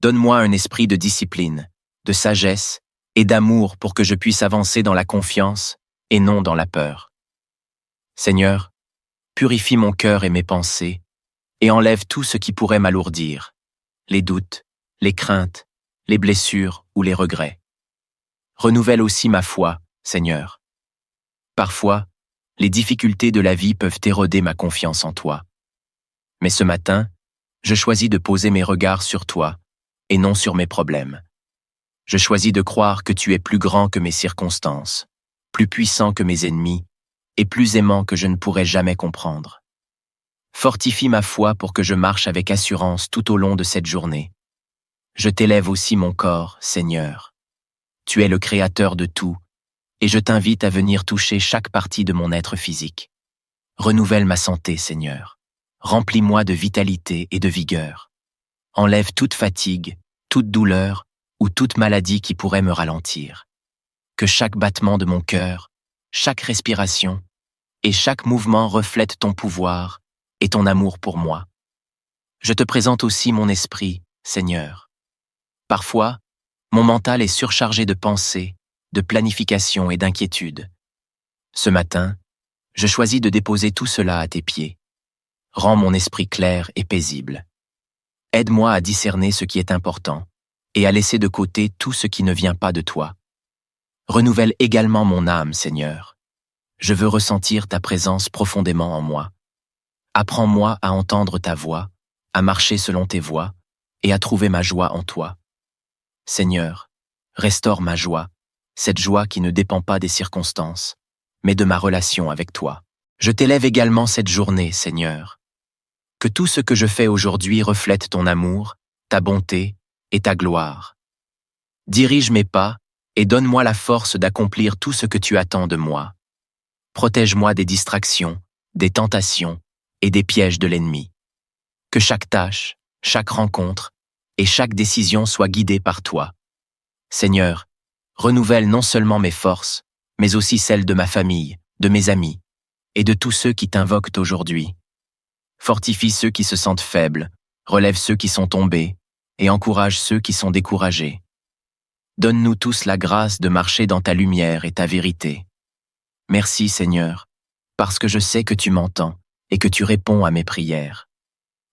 Donne-moi un esprit de discipline, de sagesse et d'amour pour que je puisse avancer dans la confiance et non dans la peur. Seigneur, purifie mon cœur et mes pensées et enlève tout ce qui pourrait m'alourdir, les doutes, les craintes, les blessures ou les regrets. Renouvelle aussi ma foi, Seigneur. Parfois, les difficultés de la vie peuvent éroder ma confiance en toi. Mais ce matin, je choisis de poser mes regards sur toi et non sur mes problèmes. Je choisis de croire que tu es plus grand que mes circonstances, plus puissant que mes ennemis et plus aimant que je ne pourrais jamais comprendre. Fortifie ma foi pour que je marche avec assurance tout au long de cette journée. Je t'élève aussi mon corps, Seigneur. Tu es le Créateur de tout, et je t'invite à venir toucher chaque partie de mon être physique. Renouvelle ma santé, Seigneur. Remplis-moi de vitalité et de vigueur. Enlève toute fatigue, toute douleur ou toute maladie qui pourrait me ralentir. Que chaque battement de mon cœur, chaque respiration et chaque mouvement reflète ton pouvoir et ton amour pour moi. Je te présente aussi mon esprit, Seigneur. Parfois, mon mental est surchargé de pensées, de planification et d'inquiétude. Ce matin, je choisis de déposer tout cela à tes pieds. Rends mon esprit clair et paisible. Aide-moi à discerner ce qui est important et à laisser de côté tout ce qui ne vient pas de toi. Renouvelle également mon âme, Seigneur. Je veux ressentir ta présence profondément en moi. Apprends-moi à entendre ta voix, à marcher selon tes voies et à trouver ma joie en toi. Seigneur, restaure ma joie, cette joie qui ne dépend pas des circonstances, mais de ma relation avec toi. Je t'élève également cette journée, Seigneur. Que tout ce que je fais aujourd'hui reflète ton amour, ta bonté et ta gloire. Dirige mes pas et donne-moi la force d'accomplir tout ce que tu attends de moi. Protège-moi des distractions, des tentations et des pièges de l'ennemi. Que chaque tâche, chaque rencontre et chaque décision soit guidée par toi. Seigneur, renouvelle non seulement mes forces, mais aussi celles de ma famille, de mes amis et de tous ceux qui t'invoquent aujourd'hui. Fortifie ceux qui se sentent faibles, relève ceux qui sont tombés et encourage ceux qui sont découragés. Donne-nous tous la grâce de marcher dans ta lumière et ta vérité. Merci, Seigneur, parce que je sais que tu m'entends et que tu réponds à mes prières.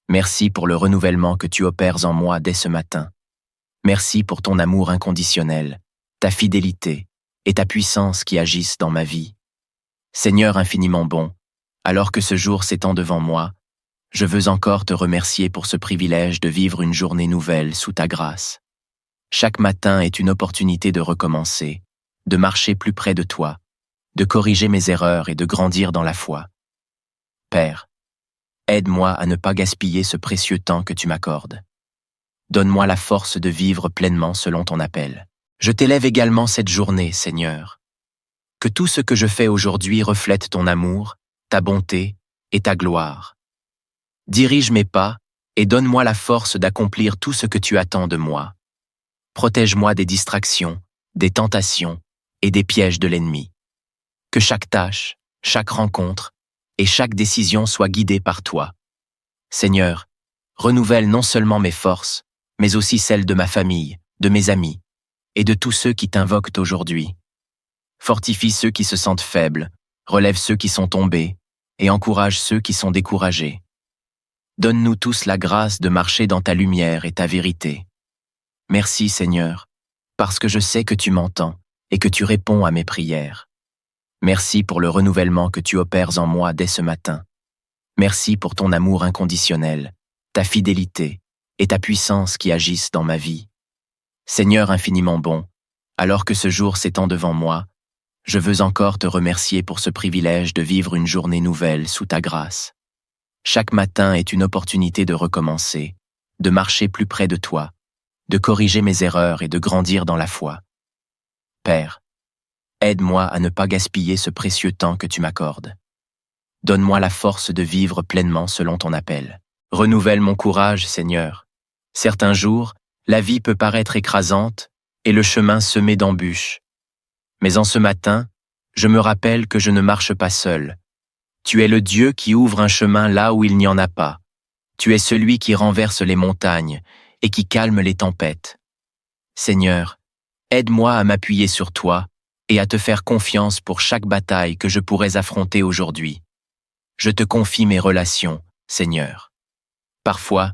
Merci pour le renouvellement que tu opères en moi dès ce matin. Merci pour ton amour inconditionnel, ta fidélité et ta puissance qui agissent dans ma vie. Seigneur infiniment bon, alors que ce jour s'étend devant moi, je veux encore te remercier pour ce privilège de vivre une journée nouvelle sous ta grâce. Chaque matin est une opportunité de recommencer, de marcher plus près de toi, de corriger mes erreurs et de grandir dans la foi. Père, aide-moi à ne pas gaspiller ce précieux temps que tu m'accordes. Donne-moi la force de vivre pleinement selon ton appel. Je t'élève également cette journée, Seigneur. Que tout ce que je fais aujourd'hui reflète ton amour, ta bonté et ta gloire. Dirige mes pas et donne-moi la force d'accomplir tout ce que tu attends de moi. Protège-moi des distractions, des tentations et des pièges de l'ennemi. Que chaque tâche, chaque rencontre et chaque décision soit guidée par toi. Seigneur, renouvelle non seulement mes forces, mais aussi celles de ma famille, de mes amis et de tous ceux qui t'invoquent aujourd'hui. Fortifie ceux qui se sentent faibles, relève ceux qui sont tombés et encourage ceux qui sont découragés. Donne-nous tous la grâce de marcher dans ta lumière et ta vérité. Merci, Seigneur, parce que je sais que tu m'entends et que tu réponds à mes prières. Merci pour le renouvellement que tu opères en moi dès ce matin. Merci pour ton amour inconditionnel, ta fidélité et ta puissance qui agissent dans ma vie. Seigneur infiniment bon, alors que ce jour s'étend devant moi, je veux encore te remercier pour ce privilège de vivre une journée nouvelle sous ta grâce. Chaque matin est une opportunité de recommencer, de marcher plus près de toi, de corriger mes erreurs et de grandir dans la foi. Père, aide-moi à ne pas gaspiller ce précieux temps que tu m'accordes. Donne-moi la force de vivre pleinement selon ton appel. Renouvelle mon courage, Seigneur. Certains jours, la vie peut paraître écrasante et le chemin semé d'embûches. Mais en ce matin, je me rappelle que je ne marche pas seul. Tu es le Dieu qui ouvre un chemin là où il n'y en a pas. Tu es celui qui renverse les montagnes et qui calme les tempêtes. Seigneur, Aide-moi à m'appuyer sur toi et à te faire confiance pour chaque bataille que je pourrais affronter aujourd'hui. Je te confie mes relations, Seigneur. Parfois,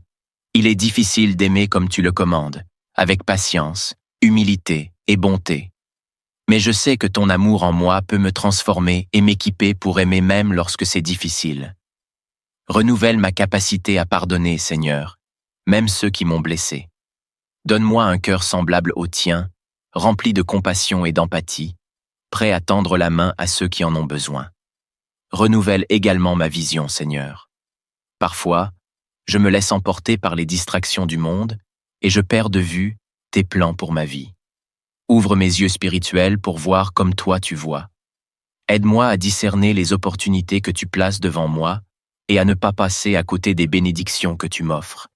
il est difficile d'aimer comme tu le commandes, avec patience, humilité et bonté. Mais je sais que ton amour en moi peut me transformer et m'équiper pour aimer même lorsque c'est difficile. Renouvelle ma capacité à pardonner, Seigneur, même ceux qui m'ont blessé. Donne-moi un cœur semblable au tien, rempli de compassion et d'empathie, prêt à tendre la main à ceux qui en ont besoin. Renouvelle également ma vision, Seigneur. Parfois, je me laisse emporter par les distractions du monde et je perds de vue tes plans pour ma vie. Ouvre mes yeux spirituels pour voir comme toi tu vois. Aide-moi à discerner les opportunités que tu places devant moi et à ne pas passer à côté des bénédictions que tu m'offres.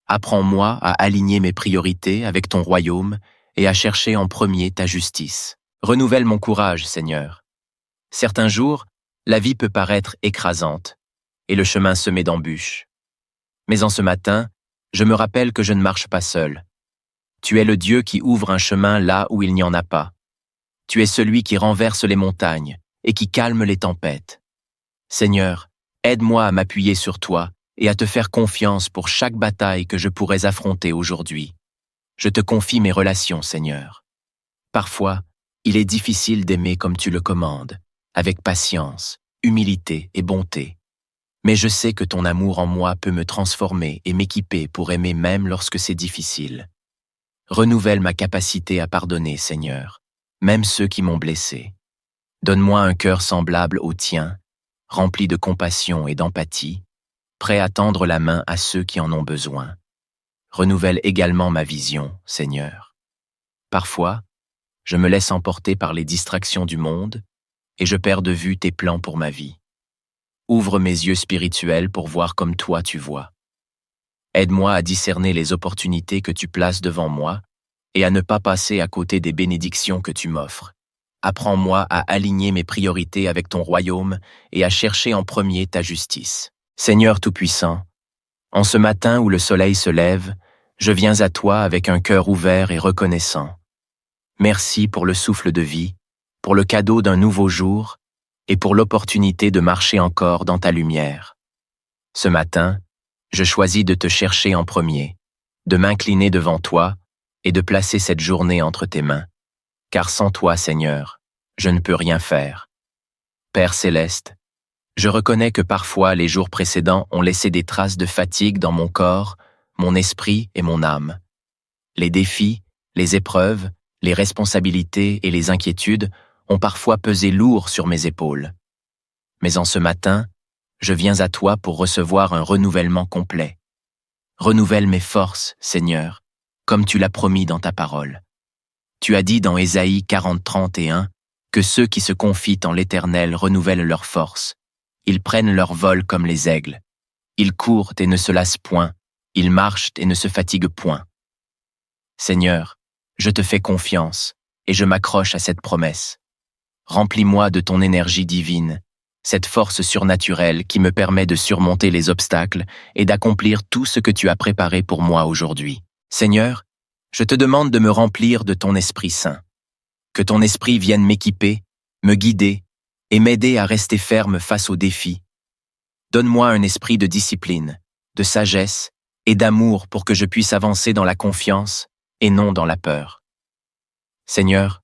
Apprends-moi à aligner mes priorités avec ton royaume et à chercher en premier ta justice. Renouvelle mon courage, Seigneur. Certains jours, la vie peut paraître écrasante et le chemin semé d'embûches. Mais en ce matin, je me rappelle que je ne marche pas seul. Tu es le Dieu qui ouvre un chemin là où il n'y en a pas. Tu es celui qui renverse les montagnes et qui calme les tempêtes. Seigneur, aide-moi à m'appuyer sur toi et à te faire confiance pour chaque bataille que je pourrais affronter aujourd'hui. Je te confie mes relations, Seigneur. Parfois, il est difficile d'aimer comme tu le commandes, avec patience, humilité et bonté. Mais je sais que ton amour en moi peut me transformer et m'équiper pour aimer même lorsque c'est difficile. Renouvelle ma capacité à pardonner, Seigneur, même ceux qui m'ont blessé. Donne-moi un cœur semblable au tien, rempli de compassion et d'empathie, prêt à tendre la main à ceux qui en ont besoin. Renouvelle également ma vision, Seigneur. Parfois, je me laisse emporter par les distractions du monde et je perds de vue tes plans pour ma vie. Ouvre mes yeux spirituels pour voir comme toi tu vois. Aide-moi à discerner les opportunités que tu places devant moi et à ne pas passer à côté des bénédictions que tu m'offres. Apprends-moi à aligner mes priorités avec ton royaume et à chercher en premier ta justice. Seigneur Tout-Puissant, en ce matin où le soleil se lève, je viens à toi avec un cœur ouvert et reconnaissant. Merci pour le souffle de vie, pour le cadeau d'un nouveau jour et pour l'opportunité de marcher encore dans ta lumière. Ce matin, je choisis de te chercher en premier, de m'incliner devant toi et de placer cette journée entre tes mains. Car sans toi, Seigneur, je ne peux rien faire. Père céleste, je reconnais que parfois les jours précédents ont laissé des traces de fatigue dans mon corps, mon esprit et mon âme. Les défis, les épreuves, les responsabilités et les inquiétudes ont parfois pesé lourd sur mes épaules. Mais en ce matin, je viens à toi pour recevoir un renouvellement complet. Renouvelle mes forces, Seigneur, comme tu l'as promis dans ta parole. Tu as dit dans Ésaïe 40:31 que ceux qui se confient en l'Éternel renouvellent leurs forces. Ils prennent leur vol comme les aigles. Ils courent et ne se lassent point. Ils marchent et ne se fatiguent point. Seigneur, je te fais confiance et je m'accroche à cette promesse. Remplis-moi de ton énergie divine, cette force surnaturelle qui me permet de surmonter les obstacles et d'accomplir tout ce que tu as préparé pour moi aujourd'hui. Seigneur, je te demande de me remplir de ton Esprit Saint. Que ton Esprit vienne m'équiper, me guider et m'aider à rester ferme face aux défis. Donne-moi un esprit de discipline, de sagesse et d'amour pour que je puisse avancer dans la confiance et non dans la peur. Seigneur,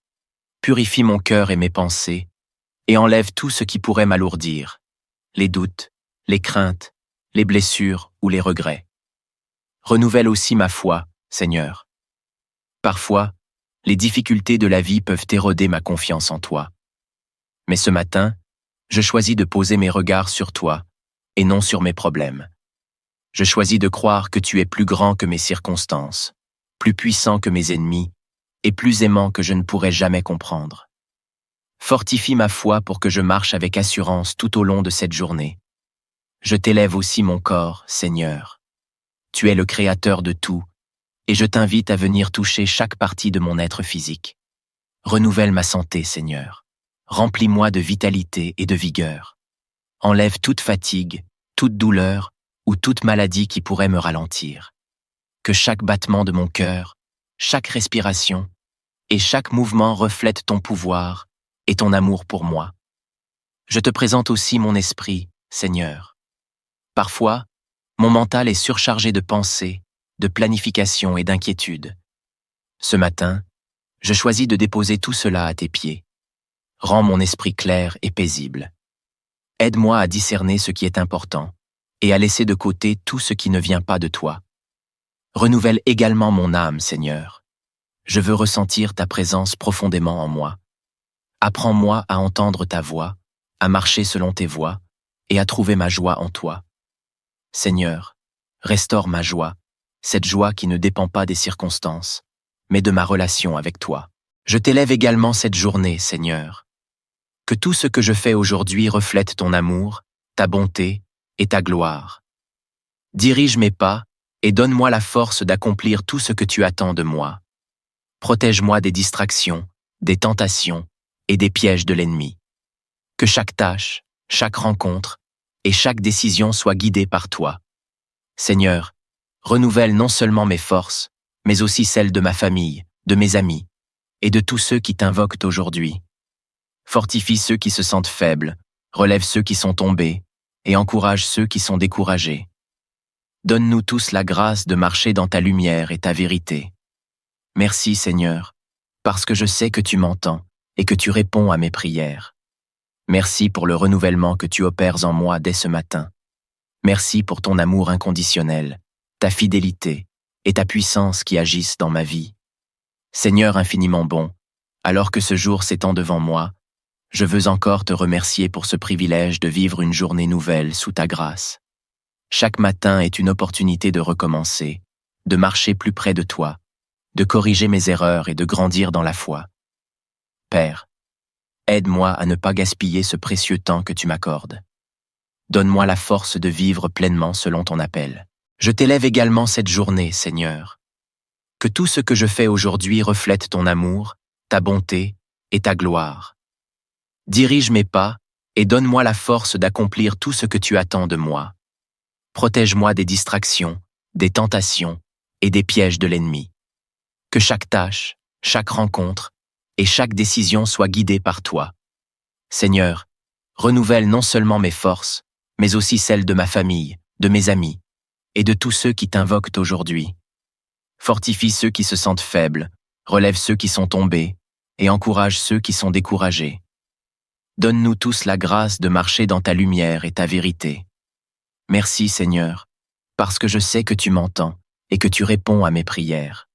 purifie mon cœur et mes pensées et enlève tout ce qui pourrait m'alourdir, les doutes, les craintes, les blessures ou les regrets. Renouvelle aussi ma foi, Seigneur. Parfois, les difficultés de la vie peuvent éroder ma confiance en toi. Mais ce matin, je choisis de poser mes regards sur toi et non sur mes problèmes. Je choisis de croire que tu es plus grand que mes circonstances, plus puissant que mes ennemis et plus aimant que je ne pourrais jamais comprendre. Fortifie ma foi pour que je marche avec assurance tout au long de cette journée. Je t'élève aussi mon corps, Seigneur. Tu es le créateur de tout, et je t'invite à venir toucher chaque partie de mon être physique. Renouvelle ma santé, Seigneur. Remplis-moi de vitalité et de vigueur. Enlève toute fatigue, toute douleur ou toute maladie qui pourrait me ralentir. Que chaque battement de mon cœur, chaque respiration et chaque mouvement reflète ton pouvoir et ton amour pour moi. Je te présente aussi mon esprit, Seigneur. Parfois, mon mental est surchargé de pensées, de planification et d'inquiétude. Ce matin, je choisis de déposer tout cela à tes pieds. Rends mon esprit clair et paisible. Aide-moi à discerner ce qui est important et à laisser de côté tout ce qui ne vient pas de toi. Renouvelle également mon âme, Seigneur. Je veux ressentir ta présence profondément en moi. Apprends-moi à entendre ta voix, à marcher selon tes voies et à trouver ma joie en toi. Seigneur, restaure ma joie, cette joie qui ne dépend pas des circonstances, mais de ma relation avec toi. Je t'élève également cette journée, Seigneur. Que tout ce que je fais aujourd'hui reflète ton amour, ta bonté et ta gloire. Dirige mes pas et donne-moi la force d'accomplir tout ce que tu attends de moi. Protège-moi des distractions, des tentations et des pièges de l'ennemi. Que chaque tâche, chaque rencontre et chaque décision soit guidée par toi. Seigneur, renouvelle non seulement mes forces, mais aussi celles de ma famille, de mes amis et de tous ceux qui t'invoquent aujourd'hui. Fortifie ceux qui se sentent faibles, relève ceux qui sont tombés et encourage ceux qui sont découragés. Donne-nous tous la grâce de marcher dans ta lumière et ta vérité. Merci, Seigneur, parce que je sais que tu m'entends et que tu réponds à mes prières. Merci pour le renouvellement que tu opères en moi dès ce matin. Merci pour ton amour inconditionnel, ta fidélité et ta puissance qui agissent dans ma vie. Seigneur infiniment bon, alors que ce jour s'étend devant moi, je veux encore te remercier pour ce privilège de vivre une journée nouvelle sous ta grâce. Chaque matin est une opportunité de recommencer, de marcher plus près de toi, de corriger mes erreurs et de grandir dans la foi. Père, aide-moi à ne pas gaspiller ce précieux temps que tu m'accordes. Donne-moi la force de vivre pleinement selon ton appel. Je t'élève également cette journée, Seigneur. Que tout ce que je fais aujourd'hui reflète ton amour, ta bonté et ta gloire. Dirige mes pas et donne-moi la force d'accomplir tout ce que tu attends de moi. Protège-moi des distractions, des tentations et des pièges de l'ennemi. Que chaque tâche, chaque rencontre et chaque décision soit guidée par toi. Seigneur, renouvelle non seulement mes forces, mais aussi celles de ma famille, de mes amis et de tous ceux qui t'invoquent aujourd'hui. Fortifie ceux qui se sentent faibles, relève ceux qui sont tombés et encourage ceux qui sont découragés. Donne-nous tous la grâce de marcher dans ta lumière et ta vérité. Merci, Seigneur, parce que je sais que tu m'entends et que tu réponds à mes prières.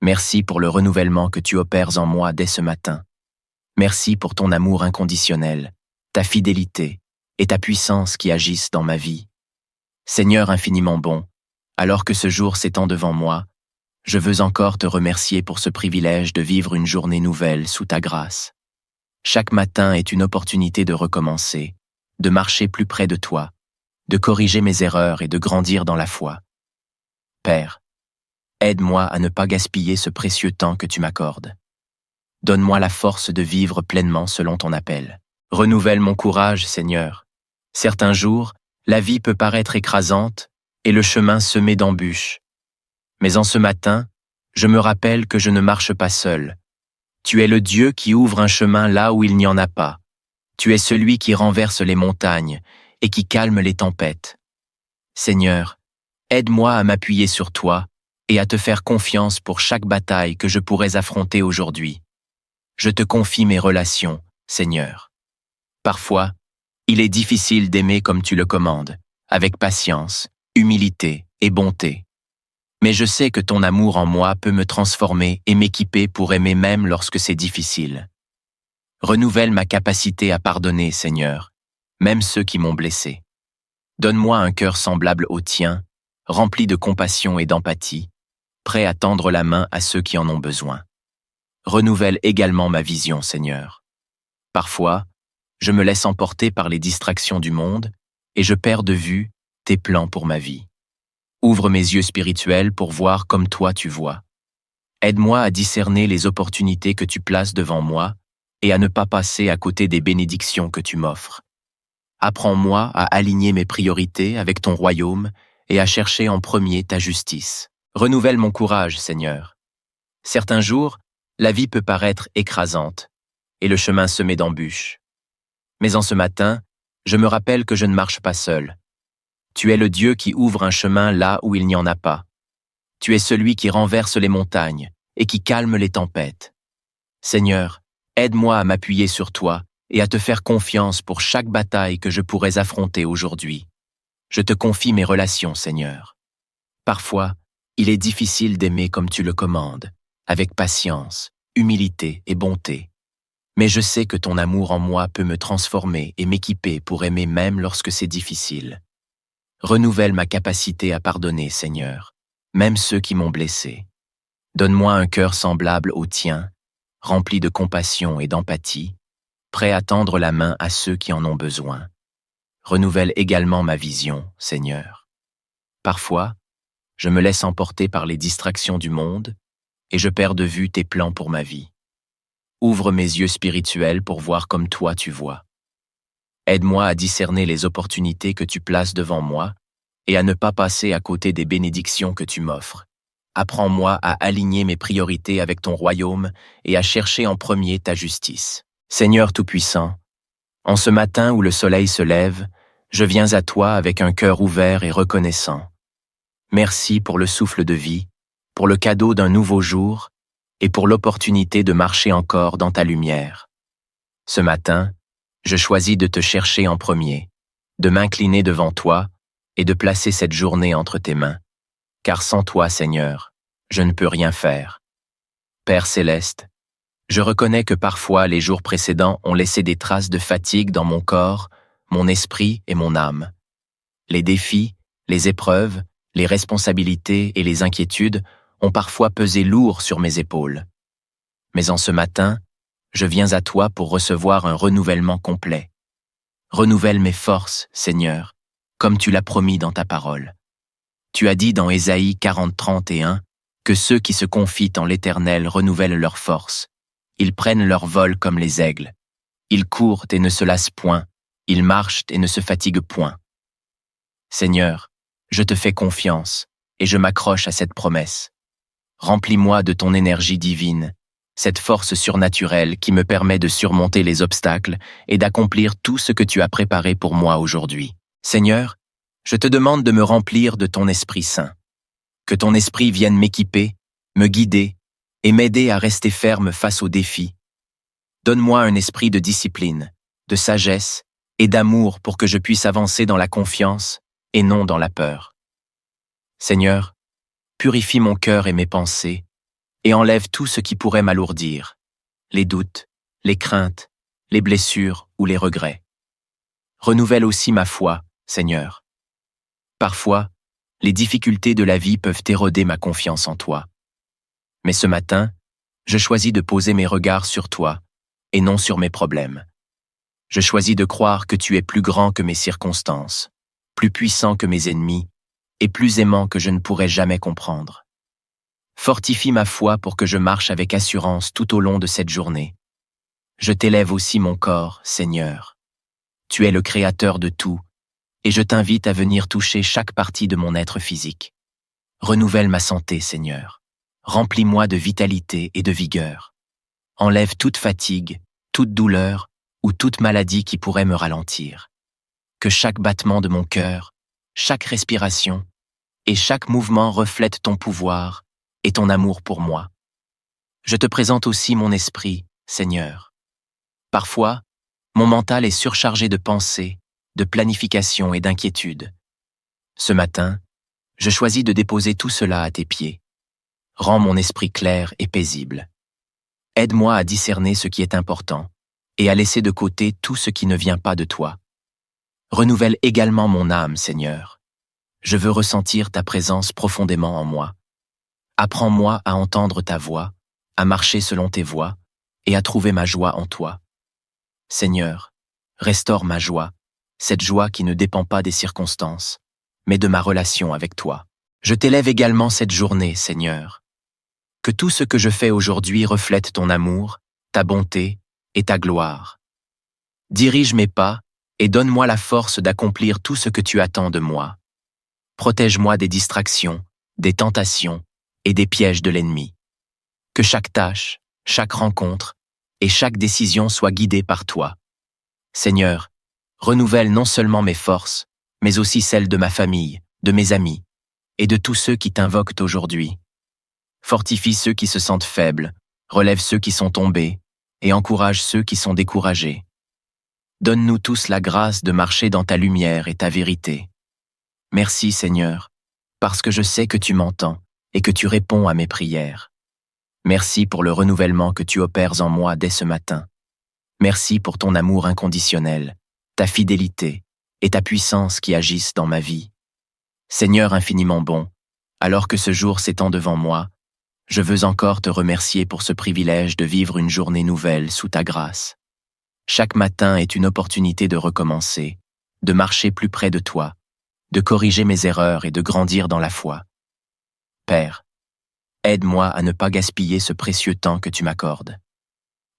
Merci pour le renouvellement que tu opères en moi dès ce matin. Merci pour ton amour inconditionnel, ta fidélité et ta puissance qui agissent dans ma vie. Seigneur infiniment bon, alors que ce jour s'étend devant moi, je veux encore te remercier pour ce privilège de vivre une journée nouvelle sous ta grâce. Chaque matin est une opportunité de recommencer, de marcher plus près de toi, de corriger mes erreurs et de grandir dans la foi. Père, aide-moi à ne pas gaspiller ce précieux temps que tu m'accordes. Donne-moi la force de vivre pleinement selon ton appel. Renouvelle mon courage, Seigneur. Certains jours, la vie peut paraître écrasante et le chemin semé d'embûches. Mais en ce matin, je me rappelle que je ne marche pas seul. Tu es le Dieu qui ouvre un chemin là où il n'y en a pas. Tu es celui qui renverse les montagnes et qui calme les tempêtes. Seigneur, aide-moi à m'appuyer sur toi et à te faire confiance pour chaque bataille que je pourrais affronter aujourd'hui. Je te confie mes relations, Seigneur. Parfois, il est difficile d'aimer comme tu le commandes, avec patience, humilité et bonté. Mais je sais que ton amour en moi peut me transformer et m'équiper pour aimer même lorsque c'est difficile. Renouvelle ma capacité à pardonner, Seigneur, même ceux qui m'ont blessé. Donne-moi un cœur semblable au tien, rempli de compassion et d'empathie, prêt à tendre la main à ceux qui en ont besoin. Renouvelle également ma vision, Seigneur. Parfois, je me laisse emporter par les distractions du monde et je perds de vue tes plans pour ma vie. Ouvre mes yeux spirituels pour voir comme toi tu vois. Aide-moi à discerner les opportunités que tu places devant moi et à ne pas passer à côté des bénédictions que tu m'offres. Apprends-moi à aligner mes priorités avec ton royaume et à chercher en premier ta justice. Renouvelle mon courage, Seigneur. Certains jours, La vie peut paraître écrasante, et le chemin semé d'embûches. Mais en ce matin, je me rappelle que je ne marche pas seul. Tu es le Dieu qui ouvre un chemin là où il n'y en a pas. Tu es celui qui renverse les montagnes et qui calme les tempêtes. Seigneur, aide-moi à m'appuyer sur toi et à te faire confiance pour chaque bataille que je pourrais affronter aujourd'hui. Je te confie mes relations, Seigneur. Parfois, il est difficile d'aimer comme tu le commandes, avec patience, humilité et bonté. Mais je sais que ton amour en moi peut me transformer et m'équiper pour aimer même lorsque c'est difficile. Renouvelle ma capacité à pardonner, Seigneur, même ceux qui m'ont blessé. Donne-moi un cœur semblable au tien, rempli de compassion et d'empathie, prêt à tendre la main à ceux qui en ont besoin. Renouvelle également ma vision, Seigneur. Parfois, je me laisse emporter par les distractions du monde et je perds de vue tes plans pour ma vie. Ouvre mes yeux spirituels pour voir comme toi tu vois. Aide-moi à discerner les opportunités que tu places devant moi et à ne pas passer à côté des bénédictions que tu m'offres. Apprends-moi à aligner mes priorités avec ton royaume et à chercher en premier ta justice. Seigneur Tout-Puissant, en ce matin où le soleil se lève, je viens à toi avec un cœur ouvert et reconnaissant. Merci pour le souffle de vie, pour le cadeau d'un nouveau jour et pour l'opportunité de marcher encore dans ta lumière. Ce matin, je choisis de te chercher en premier, de m'incliner devant toi et de placer cette journée entre tes mains. Car sans toi, Seigneur, je ne peux rien faire. Père céleste, je reconnais que parfois les jours précédents ont laissé des traces de fatigue dans mon corps, mon esprit et mon âme. Les défis, les épreuves, les responsabilités et les inquiétudes ont parfois pesé lourd sur mes épaules. Mais en ce matin, je viens à toi pour recevoir un renouvellement complet. Renouvelle mes forces, Seigneur, comme tu l'as promis dans ta parole. Tu as dit dans Ésaïe 40:31 que ceux qui se confient en l'Éternel renouvellent leurs forces. Ils prennent leur vol comme les aigles. Ils courent et ne se lassent point. Ils marchent et ne se fatiguent point. Seigneur, je te fais confiance et je m'accroche à cette promesse. Remplis-moi de ton énergie divine, cette force surnaturelle qui me permet de surmonter les obstacles et d'accomplir tout ce que tu as préparé pour moi aujourd'hui. Seigneur, je te demande de me remplir de ton Esprit Saint. Que ton Esprit vienne m'équiper, me guider et m'aider à rester ferme face aux défis. Donne-moi un esprit de discipline, de sagesse et d'amour pour que je puisse avancer dans la confiance et non dans la peur. Seigneur, purifie mon cœur et mes pensées et enlève tout ce qui pourrait m'alourdir, les doutes, les craintes, les blessures ou les regrets. Renouvelle aussi ma foi, Seigneur. Parfois, les difficultés de la vie peuvent éroder ma confiance en toi. Mais ce matin, je choisis de poser mes regards sur toi et non sur mes problèmes. Je choisis de croire que tu es plus grand que mes circonstances, plus puissant que mes ennemis et plus aimant que je ne pourrais jamais comprendre. Fortifie ma foi pour que je marche avec assurance tout au long de cette journée. Je t'élève aussi mon corps, Seigneur. Tu es le Créateur de tout, et je t'invite à venir toucher chaque partie de mon être physique. Renouvelle ma santé, Seigneur. Remplis-moi de vitalité et de vigueur. Enlève toute fatigue, toute douleur ou toute maladie qui pourrait me ralentir. Que chaque battement de mon cœur, chaque respiration et chaque mouvement reflète ton pouvoir et ton amour pour moi. Je te présente aussi mon esprit, Seigneur. Parfois, mon mental est surchargé de pensées, de planification et d'inquiétude. Ce matin, je choisis de déposer tout cela à tes pieds. Rends mon esprit clair et paisible. Aide-moi à discerner ce qui est important et à laisser de côté tout ce qui ne vient pas de toi. Renouvelle également mon âme, Seigneur. Je veux ressentir ta présence profondément en moi. Apprends-moi à entendre ta voix, à marcher selon tes voies et à trouver ma joie en toi. Seigneur, restaure ma joie, cette joie qui ne dépend pas des circonstances, mais de ma relation avec toi. Je t'élève également cette journée, Seigneur. Que tout ce que je fais aujourd'hui reflète ton amour, ta bonté et ta gloire. Dirige mes pas et donne-moi la force d'accomplir tout ce que tu attends de moi. Protège-moi des distractions, des tentations et des pièges de l'ennemi. Que chaque tâche, chaque rencontre et chaque décision soit guidée par toi. Seigneur, renouvelle non seulement mes forces, mais aussi celles de ma famille, de mes amis et de tous ceux qui t'invoquent aujourd'hui. Fortifie ceux qui se sentent faibles, relève ceux qui sont tombés et encourage ceux qui sont découragés. Donne-nous tous la grâce de marcher dans ta lumière et ta vérité. Merci Seigneur, parce que je sais que tu m'entends et que tu réponds à mes prières. Merci pour le renouvellement que tu opères en moi dès ce matin. Merci pour ton amour inconditionnel, ta fidélité et ta puissance qui agissent dans ma vie. Seigneur infiniment bon, alors que ce jour s'étend devant moi, je veux encore te remercier pour ce privilège de vivre une journée nouvelle sous ta grâce. Chaque matin est une opportunité de recommencer, de marcher plus près de toi, de corriger mes erreurs et de grandir dans la foi. Père, aide-moi à ne pas gaspiller ce précieux temps que tu m'accordes.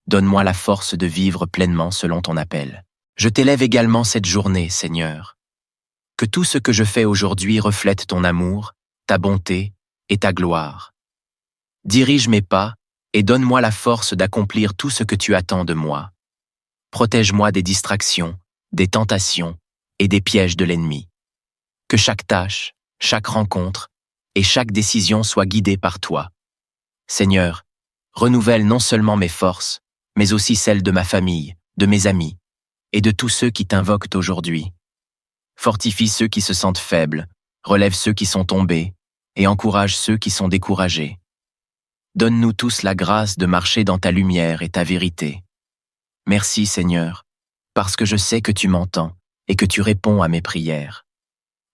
Donne-moi la force de vivre pleinement selon ton appel. Je t'élève également cette journée, Seigneur. Que tout ce que je fais aujourd'hui reflète ton amour, ta bonté et ta gloire. Dirige mes pas et donne-moi la force d'accomplir tout ce que tu attends de moi. Protège-moi des distractions, des tentations et des pièges de l'ennemi. Que chaque tâche, chaque rencontre et chaque décision soit guidée par toi. Seigneur, renouvelle non seulement mes forces, mais aussi celles de ma famille, de mes amis et de tous ceux qui t'invoquent aujourd'hui. Fortifie ceux qui se sentent faibles, relève ceux qui sont tombés et encourage ceux qui sont découragés. Donne-nous tous la grâce de marcher dans ta lumière et ta vérité. Merci Seigneur, parce que je sais que tu m'entends et que tu réponds à mes prières.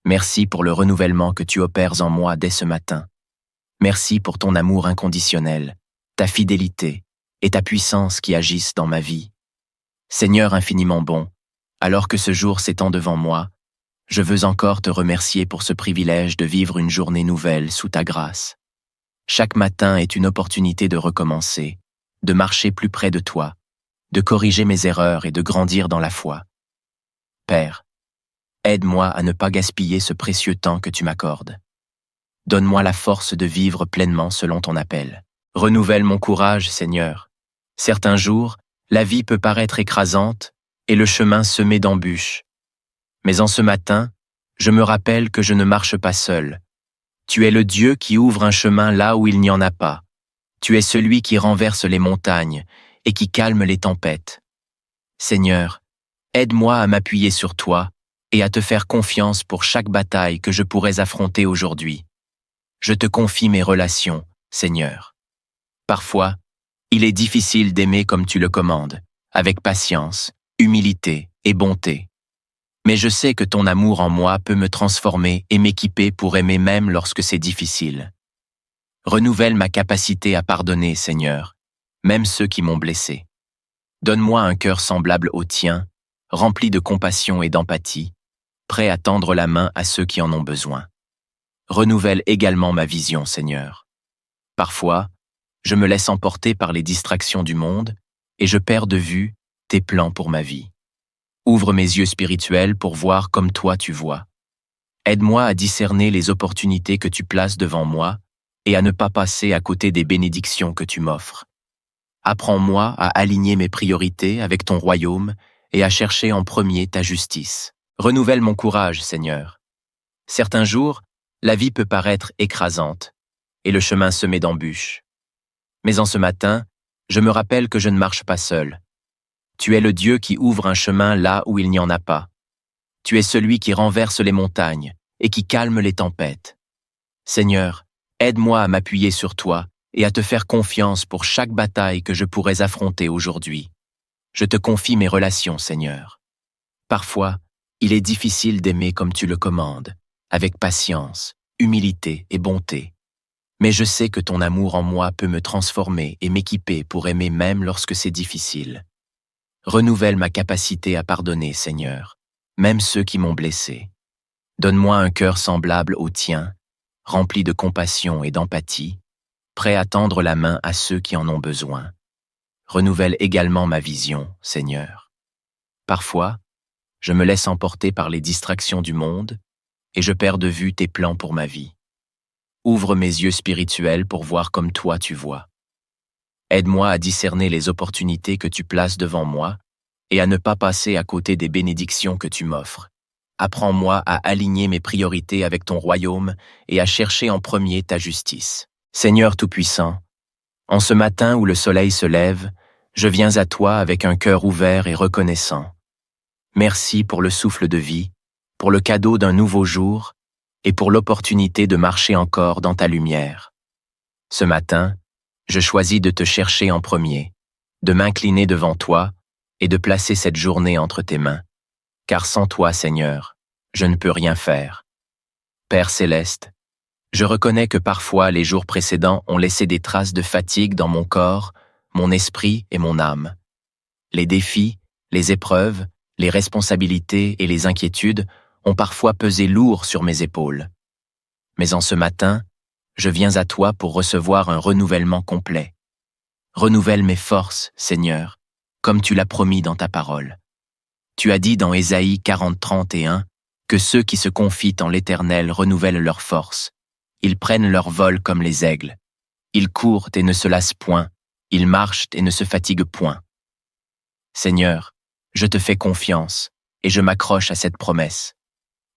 Merci pour le renouvellement que tu opères en moi dès ce matin. Merci pour ton amour inconditionnel, ta fidélité et ta puissance qui agissent dans ma vie. Seigneur infiniment bon, alors que ce jour s'étend devant moi, je veux encore te remercier pour ce privilège de vivre une journée nouvelle sous ta grâce. Chaque matin est une opportunité de recommencer, de marcher plus près de toi, de corriger mes erreurs et de grandir dans la foi. Père, aide-moi à ne pas gaspiller ce précieux temps que tu m'accordes. Donne-moi la force de vivre pleinement selon ton appel. Renouvelle mon courage, Seigneur. Certains jours, la vie peut paraître écrasante et le chemin semé d'embûches. Mais en ce matin, je me rappelle que je ne marche pas seul. Tu es le Dieu qui ouvre un chemin là où il n'y en a pas. Tu es celui qui renverse les montagnes et qui calme les tempêtes. Seigneur, aide-moi à m'appuyer sur toi et à te faire confiance pour chaque bataille que je pourrais affronter aujourd'hui. Je te confie mes relations, Seigneur. Parfois, il est difficile d'aimer comme tu le commandes, avec patience, humilité et bonté. Mais je sais que ton amour en moi peut me transformer et m'équiper pour aimer même lorsque c'est difficile. Renouvelle ma capacité à pardonner, Seigneur, même ceux qui m'ont blessé. Donne-moi un cœur semblable au tien, rempli de compassion et d'empathie, prêt à tendre la main à ceux qui en ont besoin. Renouvelle également ma vision, Seigneur. Parfois, je me laisse emporter par les distractions du monde et je perds de vue tes plans pour ma vie. Ouvre mes yeux spirituels pour voir comme toi tu vois. Aide-moi à discerner les opportunités que tu places devant moi et à ne pas passer à côté des bénédictions que tu m'offres. Apprends-moi à aligner mes priorités avec ton royaume et à chercher en premier ta justice. Renouvelle mon courage, Seigneur. Certains jours, la vie peut paraître écrasante et le chemin semé d'embûches. Mais en ce matin, je me rappelle que je ne marche pas seul. Tu es le Dieu qui ouvre un chemin là où il n'y en a pas. Tu es celui qui renverse les montagnes et qui calme les tempêtes. Seigneur, aide-moi à m'appuyer sur toi et à te faire confiance pour chaque bataille que je pourrais affronter aujourd'hui. Je te confie mes relations, Seigneur. Parfois, il est difficile d'aimer comme tu le commandes, avec patience, humilité et bonté. Mais je sais que ton amour en moi peut me transformer et m'équiper pour aimer même lorsque c'est difficile. Renouvelle ma capacité à pardonner, Seigneur, même ceux qui m'ont blessé. Donne-moi un cœur semblable au tien, rempli de compassion et d'empathie, prêt à tendre la main à ceux qui en ont besoin. Renouvelle également ma vision, Seigneur. Parfois, je me laisse emporter par les distractions du monde et je perds de vue tes plans pour ma vie. Ouvre mes yeux spirituels pour voir comme toi tu vois. Aide-moi à discerner les opportunités que tu places devant moi et à ne pas passer à côté des bénédictions que tu m'offres. Apprends-moi à aligner mes priorités avec ton royaume et à chercher en premier ta justice. Seigneur Tout-Puissant, en ce matin où le soleil se lève, je viens à toi avec un cœur ouvert et reconnaissant. Merci pour le souffle de vie, pour le cadeau d'un nouveau jour et pour l'opportunité de marcher encore dans ta lumière. Ce matin, je choisis de te chercher en premier, de m'incliner devant toi et de placer cette journée entre tes mains. Car sans toi, Seigneur, je ne peux rien faire. Père céleste, je reconnais que parfois les jours précédents ont laissé des traces de fatigue dans mon corps, mon esprit et mon âme. Les défis, les épreuves, les responsabilités et les inquiétudes ont parfois pesé lourd sur mes épaules. Mais en ce matin, je viens à toi pour recevoir un renouvellement complet. Renouvelle mes forces, Seigneur, comme tu l'as promis dans ta parole. Tu as dit dans Ésaïe 40:31 que ceux qui se confient en l'Éternel renouvellent leurs forces. Ils prennent leur vol comme les aigles. Ils courent et ne se lassent point. Ils marchent et ne se fatiguent point. Seigneur, je te fais confiance et je m'accroche à cette promesse.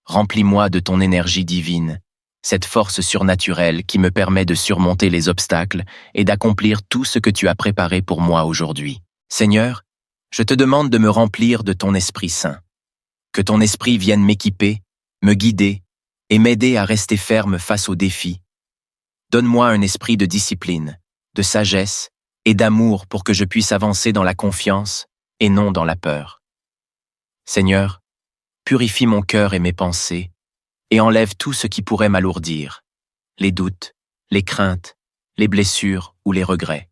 Remplis-moi de ton énergie divine, cette force surnaturelle qui me permet de surmonter les obstacles et d'accomplir tout ce que tu as préparé pour moi aujourd'hui. Seigneur, je te demande de me remplir de ton Esprit Saint. Que ton Esprit vienne m'équiper, me guider et m'aider à rester ferme face aux défis. Donne-moi un esprit de discipline, de sagesse et d'amour pour que je puisse avancer dans la confiance et non dans la peur. Seigneur, purifie mon cœur et mes pensées et enlève tout ce qui pourrait m'alourdir, les doutes, les craintes, les blessures ou les regrets.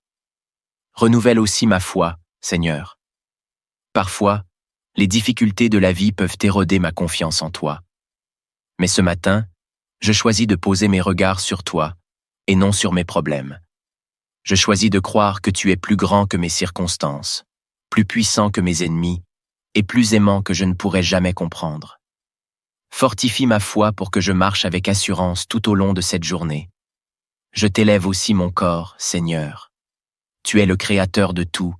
Renouvelle aussi ma foi, Seigneur. Parfois, les difficultés de la vie peuvent éroder ma confiance en toi. Mais ce matin, je choisis de poser mes regards sur toi et non sur mes problèmes. Je choisis de croire que tu es plus grand que mes circonstances, plus puissant que mes ennemis et plus aimant que je ne pourrais jamais comprendre. Fortifie ma foi pour que je marche avec assurance tout au long de cette journée. Je t'élève aussi mon corps, Seigneur. Tu es le Créateur de tout,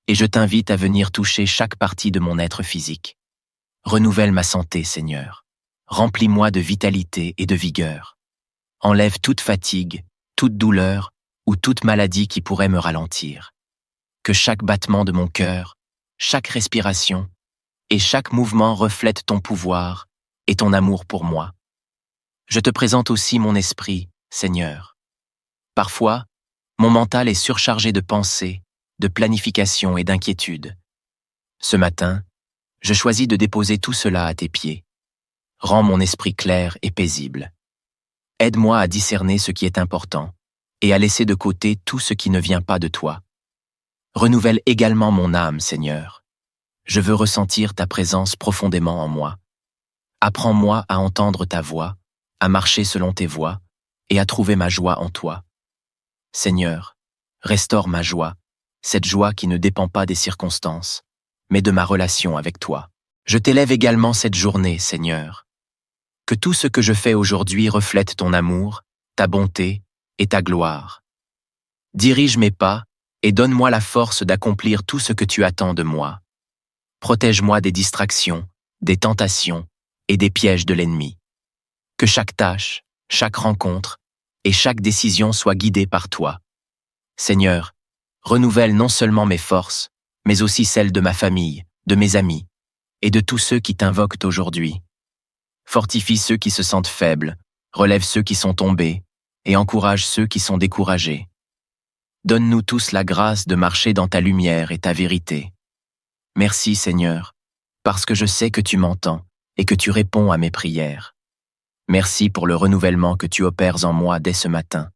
et je t'invite à venir toucher chaque partie de mon être physique. Renouvelle ma santé, Seigneur. Remplis-moi de vitalité et de vigueur. Enlève toute fatigue, toute douleur ou toute maladie qui pourrait me ralentir. Que chaque battement de mon cœur, chaque respiration et chaque mouvement reflète ton pouvoir et ton amour pour moi. Je te présente aussi mon esprit, Seigneur. Parfois, mon mental est surchargé de pensées, de planification et d'inquiétude. Ce matin, je choisis de déposer tout cela à tes pieds. Rends mon esprit clair et paisible. Aide-moi à discerner ce qui est important et à laisser de côté tout ce qui ne vient pas de toi. Renouvelle également mon âme, Seigneur. Je veux ressentir ta présence profondément en moi. Apprends-moi à entendre ta voix, à marcher selon tes voies et à trouver ma joie en toi. Seigneur, restaure ma joie, cette joie qui ne dépend pas des circonstances, mais de ma relation avec toi. Je t'élève également cette journée, Seigneur. Que tout ce que je fais aujourd'hui reflète ton amour, ta bonté et ta gloire. Dirige mes pas et donne-moi la force d'accomplir tout ce que tu attends de moi. Protège-moi des distractions, des tentations et des pièges de l'ennemi. Que chaque tâche, chaque rencontre et chaque décision soit guidée par toi. Seigneur, renouvelle non seulement mes forces, mais aussi celles de ma famille, de mes amis et de tous ceux qui t'invoquent aujourd'hui. Fortifie ceux qui se sentent faibles, relève ceux qui sont tombés et encourage ceux qui sont découragés. Donne-nous tous la grâce de marcher dans ta lumière et ta vérité. Merci, Seigneur, parce que je sais que tu m'entends et que tu réponds à mes prières. Merci pour le renouvellement que tu opères en moi dès ce matin.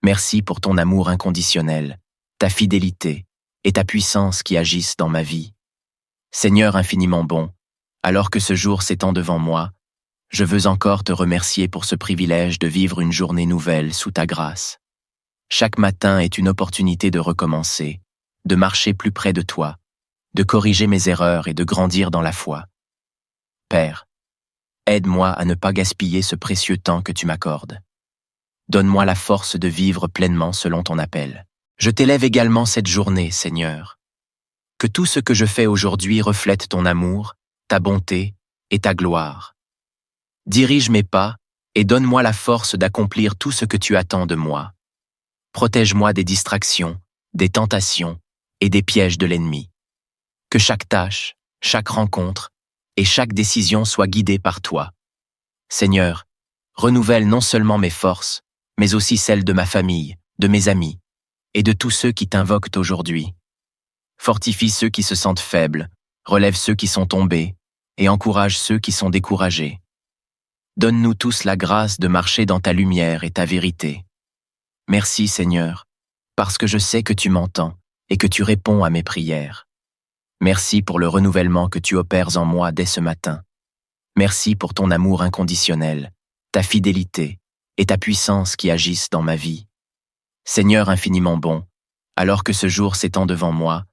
Merci pour ton amour inconditionnel, ta fidélité et ta puissance qui agissent dans ma vie. Seigneur infiniment bon, alors que ce jour s'étend devant moi, je veux encore te remercier pour ce privilège de vivre une journée nouvelle sous ta grâce. Chaque matin est une opportunité de recommencer, de marcher plus près de toi, de corriger mes erreurs et de grandir dans la foi. Père, aide-moi à ne pas gaspiller ce précieux temps que tu m'accordes. Donne-moi la force de vivre pleinement selon ton appel. Je t'élève également cette journée, Seigneur. Que tout ce que je fais aujourd'hui reflète ton amour, ta bonté et ta gloire. Dirige mes pas et donne-moi la force d'accomplir tout ce que tu attends de moi. Protège-moi des distractions, des tentations et des pièges de l'ennemi. Que chaque tâche, chaque rencontre et chaque décision soit guidée par toi. Seigneur, renouvelle non seulement mes forces, mais aussi celles de ma famille, de mes amis et de tous ceux qui t'invoquent aujourd'hui. Fortifie ceux qui se sentent faibles, relève ceux qui sont tombés et encourage ceux qui sont découragés. Donne-nous tous la grâce de marcher dans ta lumière et ta vérité. Merci Seigneur, parce que je sais que tu m'entends et que tu réponds à mes prières. Merci pour le renouvellement que tu opères en moi dès ce matin. Merci pour ton amour inconditionnel, ta fidélité et ta puissance qui agissent dans ma vie. Seigneur infiniment bon, alors que ce jour s'étend devant moi,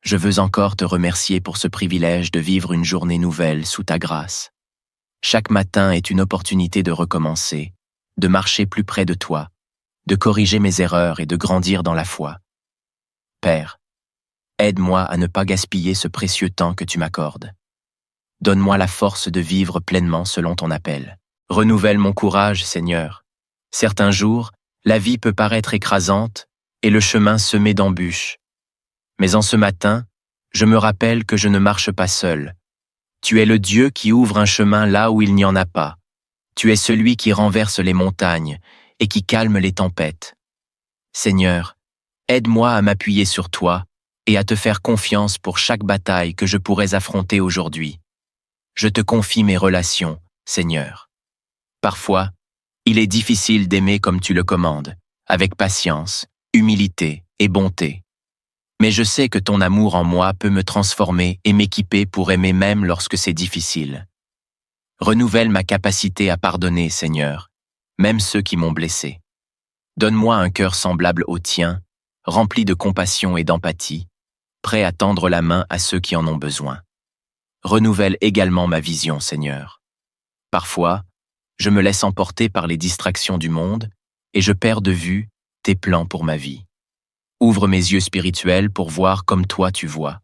je veux encore te remercier pour ce privilège de vivre une journée nouvelle sous ta grâce. Chaque matin est une opportunité de recommencer, de marcher plus près de toi, de corriger mes erreurs et de grandir dans la foi. Père, aide-moi à ne pas gaspiller ce précieux temps que tu m'accordes. Donne-moi la force de vivre pleinement selon ton appel. Renouvelle mon courage, Seigneur. Certains jours, la vie peut paraître écrasante et le chemin semé d'embûches. Mais en ce matin, je me rappelle que je ne marche pas seul. Tu es le Dieu qui ouvre un chemin là où il n'y en a pas. Tu es celui qui renverse les montagnes et qui calme les tempêtes. Seigneur, aide-moi à m'appuyer sur toi et à te faire confiance pour chaque bataille que je pourrais affronter aujourd'hui. Je te confie mes relations, Seigneur. Parfois, il est difficile d'aimer comme tu le commandes, avec patience, humilité et bonté. Mais je sais que ton amour en moi peut me transformer et m'équiper pour aimer même lorsque c'est difficile. Renouvelle ma capacité à pardonner, Seigneur, même ceux qui m'ont blessé. Donne-moi un cœur semblable au tien, rempli de compassion et d'empathie, prêt à tendre la main à ceux qui en ont besoin. Renouvelle également ma vision, Seigneur. Parfois, je me laisse emporter par les distractions du monde et je perds de vue tes plans pour ma vie. Ouvre mes yeux spirituels pour voir comme toi tu vois.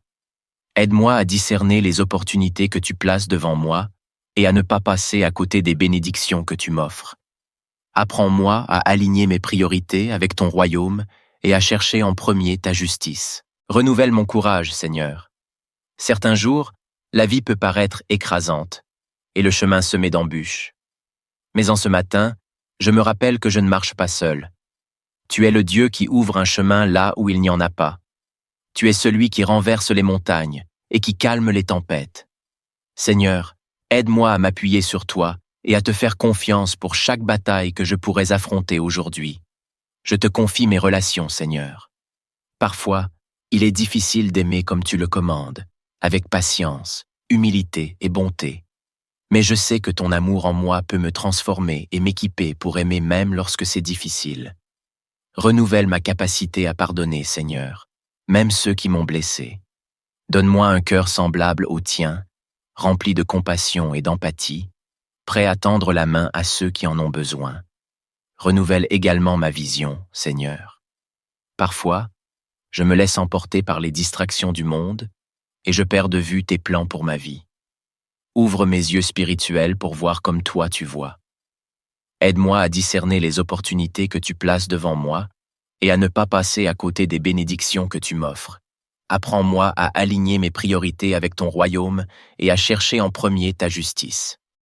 Aide-moi à discerner les opportunités que tu places devant moi et à ne pas passer à côté des bénédictions que tu m'offres. Apprends-moi à aligner mes priorités avec ton royaume et à chercher en premier ta justice. Renouvelle mon courage, Seigneur. Certains jours, la vie peut paraître écrasante et le chemin semé d'embûches. Mais en ce matin, je me rappelle que je ne marche pas seul. Tu es le Dieu qui ouvre un chemin là où il n'y en a pas. Tu es celui qui renverse les montagnes et qui calme les tempêtes. Seigneur, aide-moi à m'appuyer sur toi et à te faire confiance pour chaque bataille que je pourrais affronter aujourd'hui. Je te confie mes relations, Seigneur. Parfois, il est difficile d'aimer comme tu le commandes, avec patience, humilité et bonté. Mais je sais que ton amour en moi peut me transformer et m'équiper pour aimer même lorsque c'est difficile. Renouvelle ma capacité à pardonner, Seigneur, même ceux qui m'ont blessé. Donne-moi un cœur semblable au tien, rempli de compassion et d'empathie, prêt à tendre la main à ceux qui en ont besoin. Renouvelle également ma vision, Seigneur. Parfois, je me laisse emporter par les distractions du monde et je perds de vue tes plans pour ma vie. Ouvre mes yeux spirituels pour voir comme toi tu vois. Aide-moi à discerner les opportunités que tu places devant moi et à ne pas passer à côté des bénédictions que tu m'offres. Apprends-moi à aligner mes priorités avec ton royaume et à chercher en premier ta justice.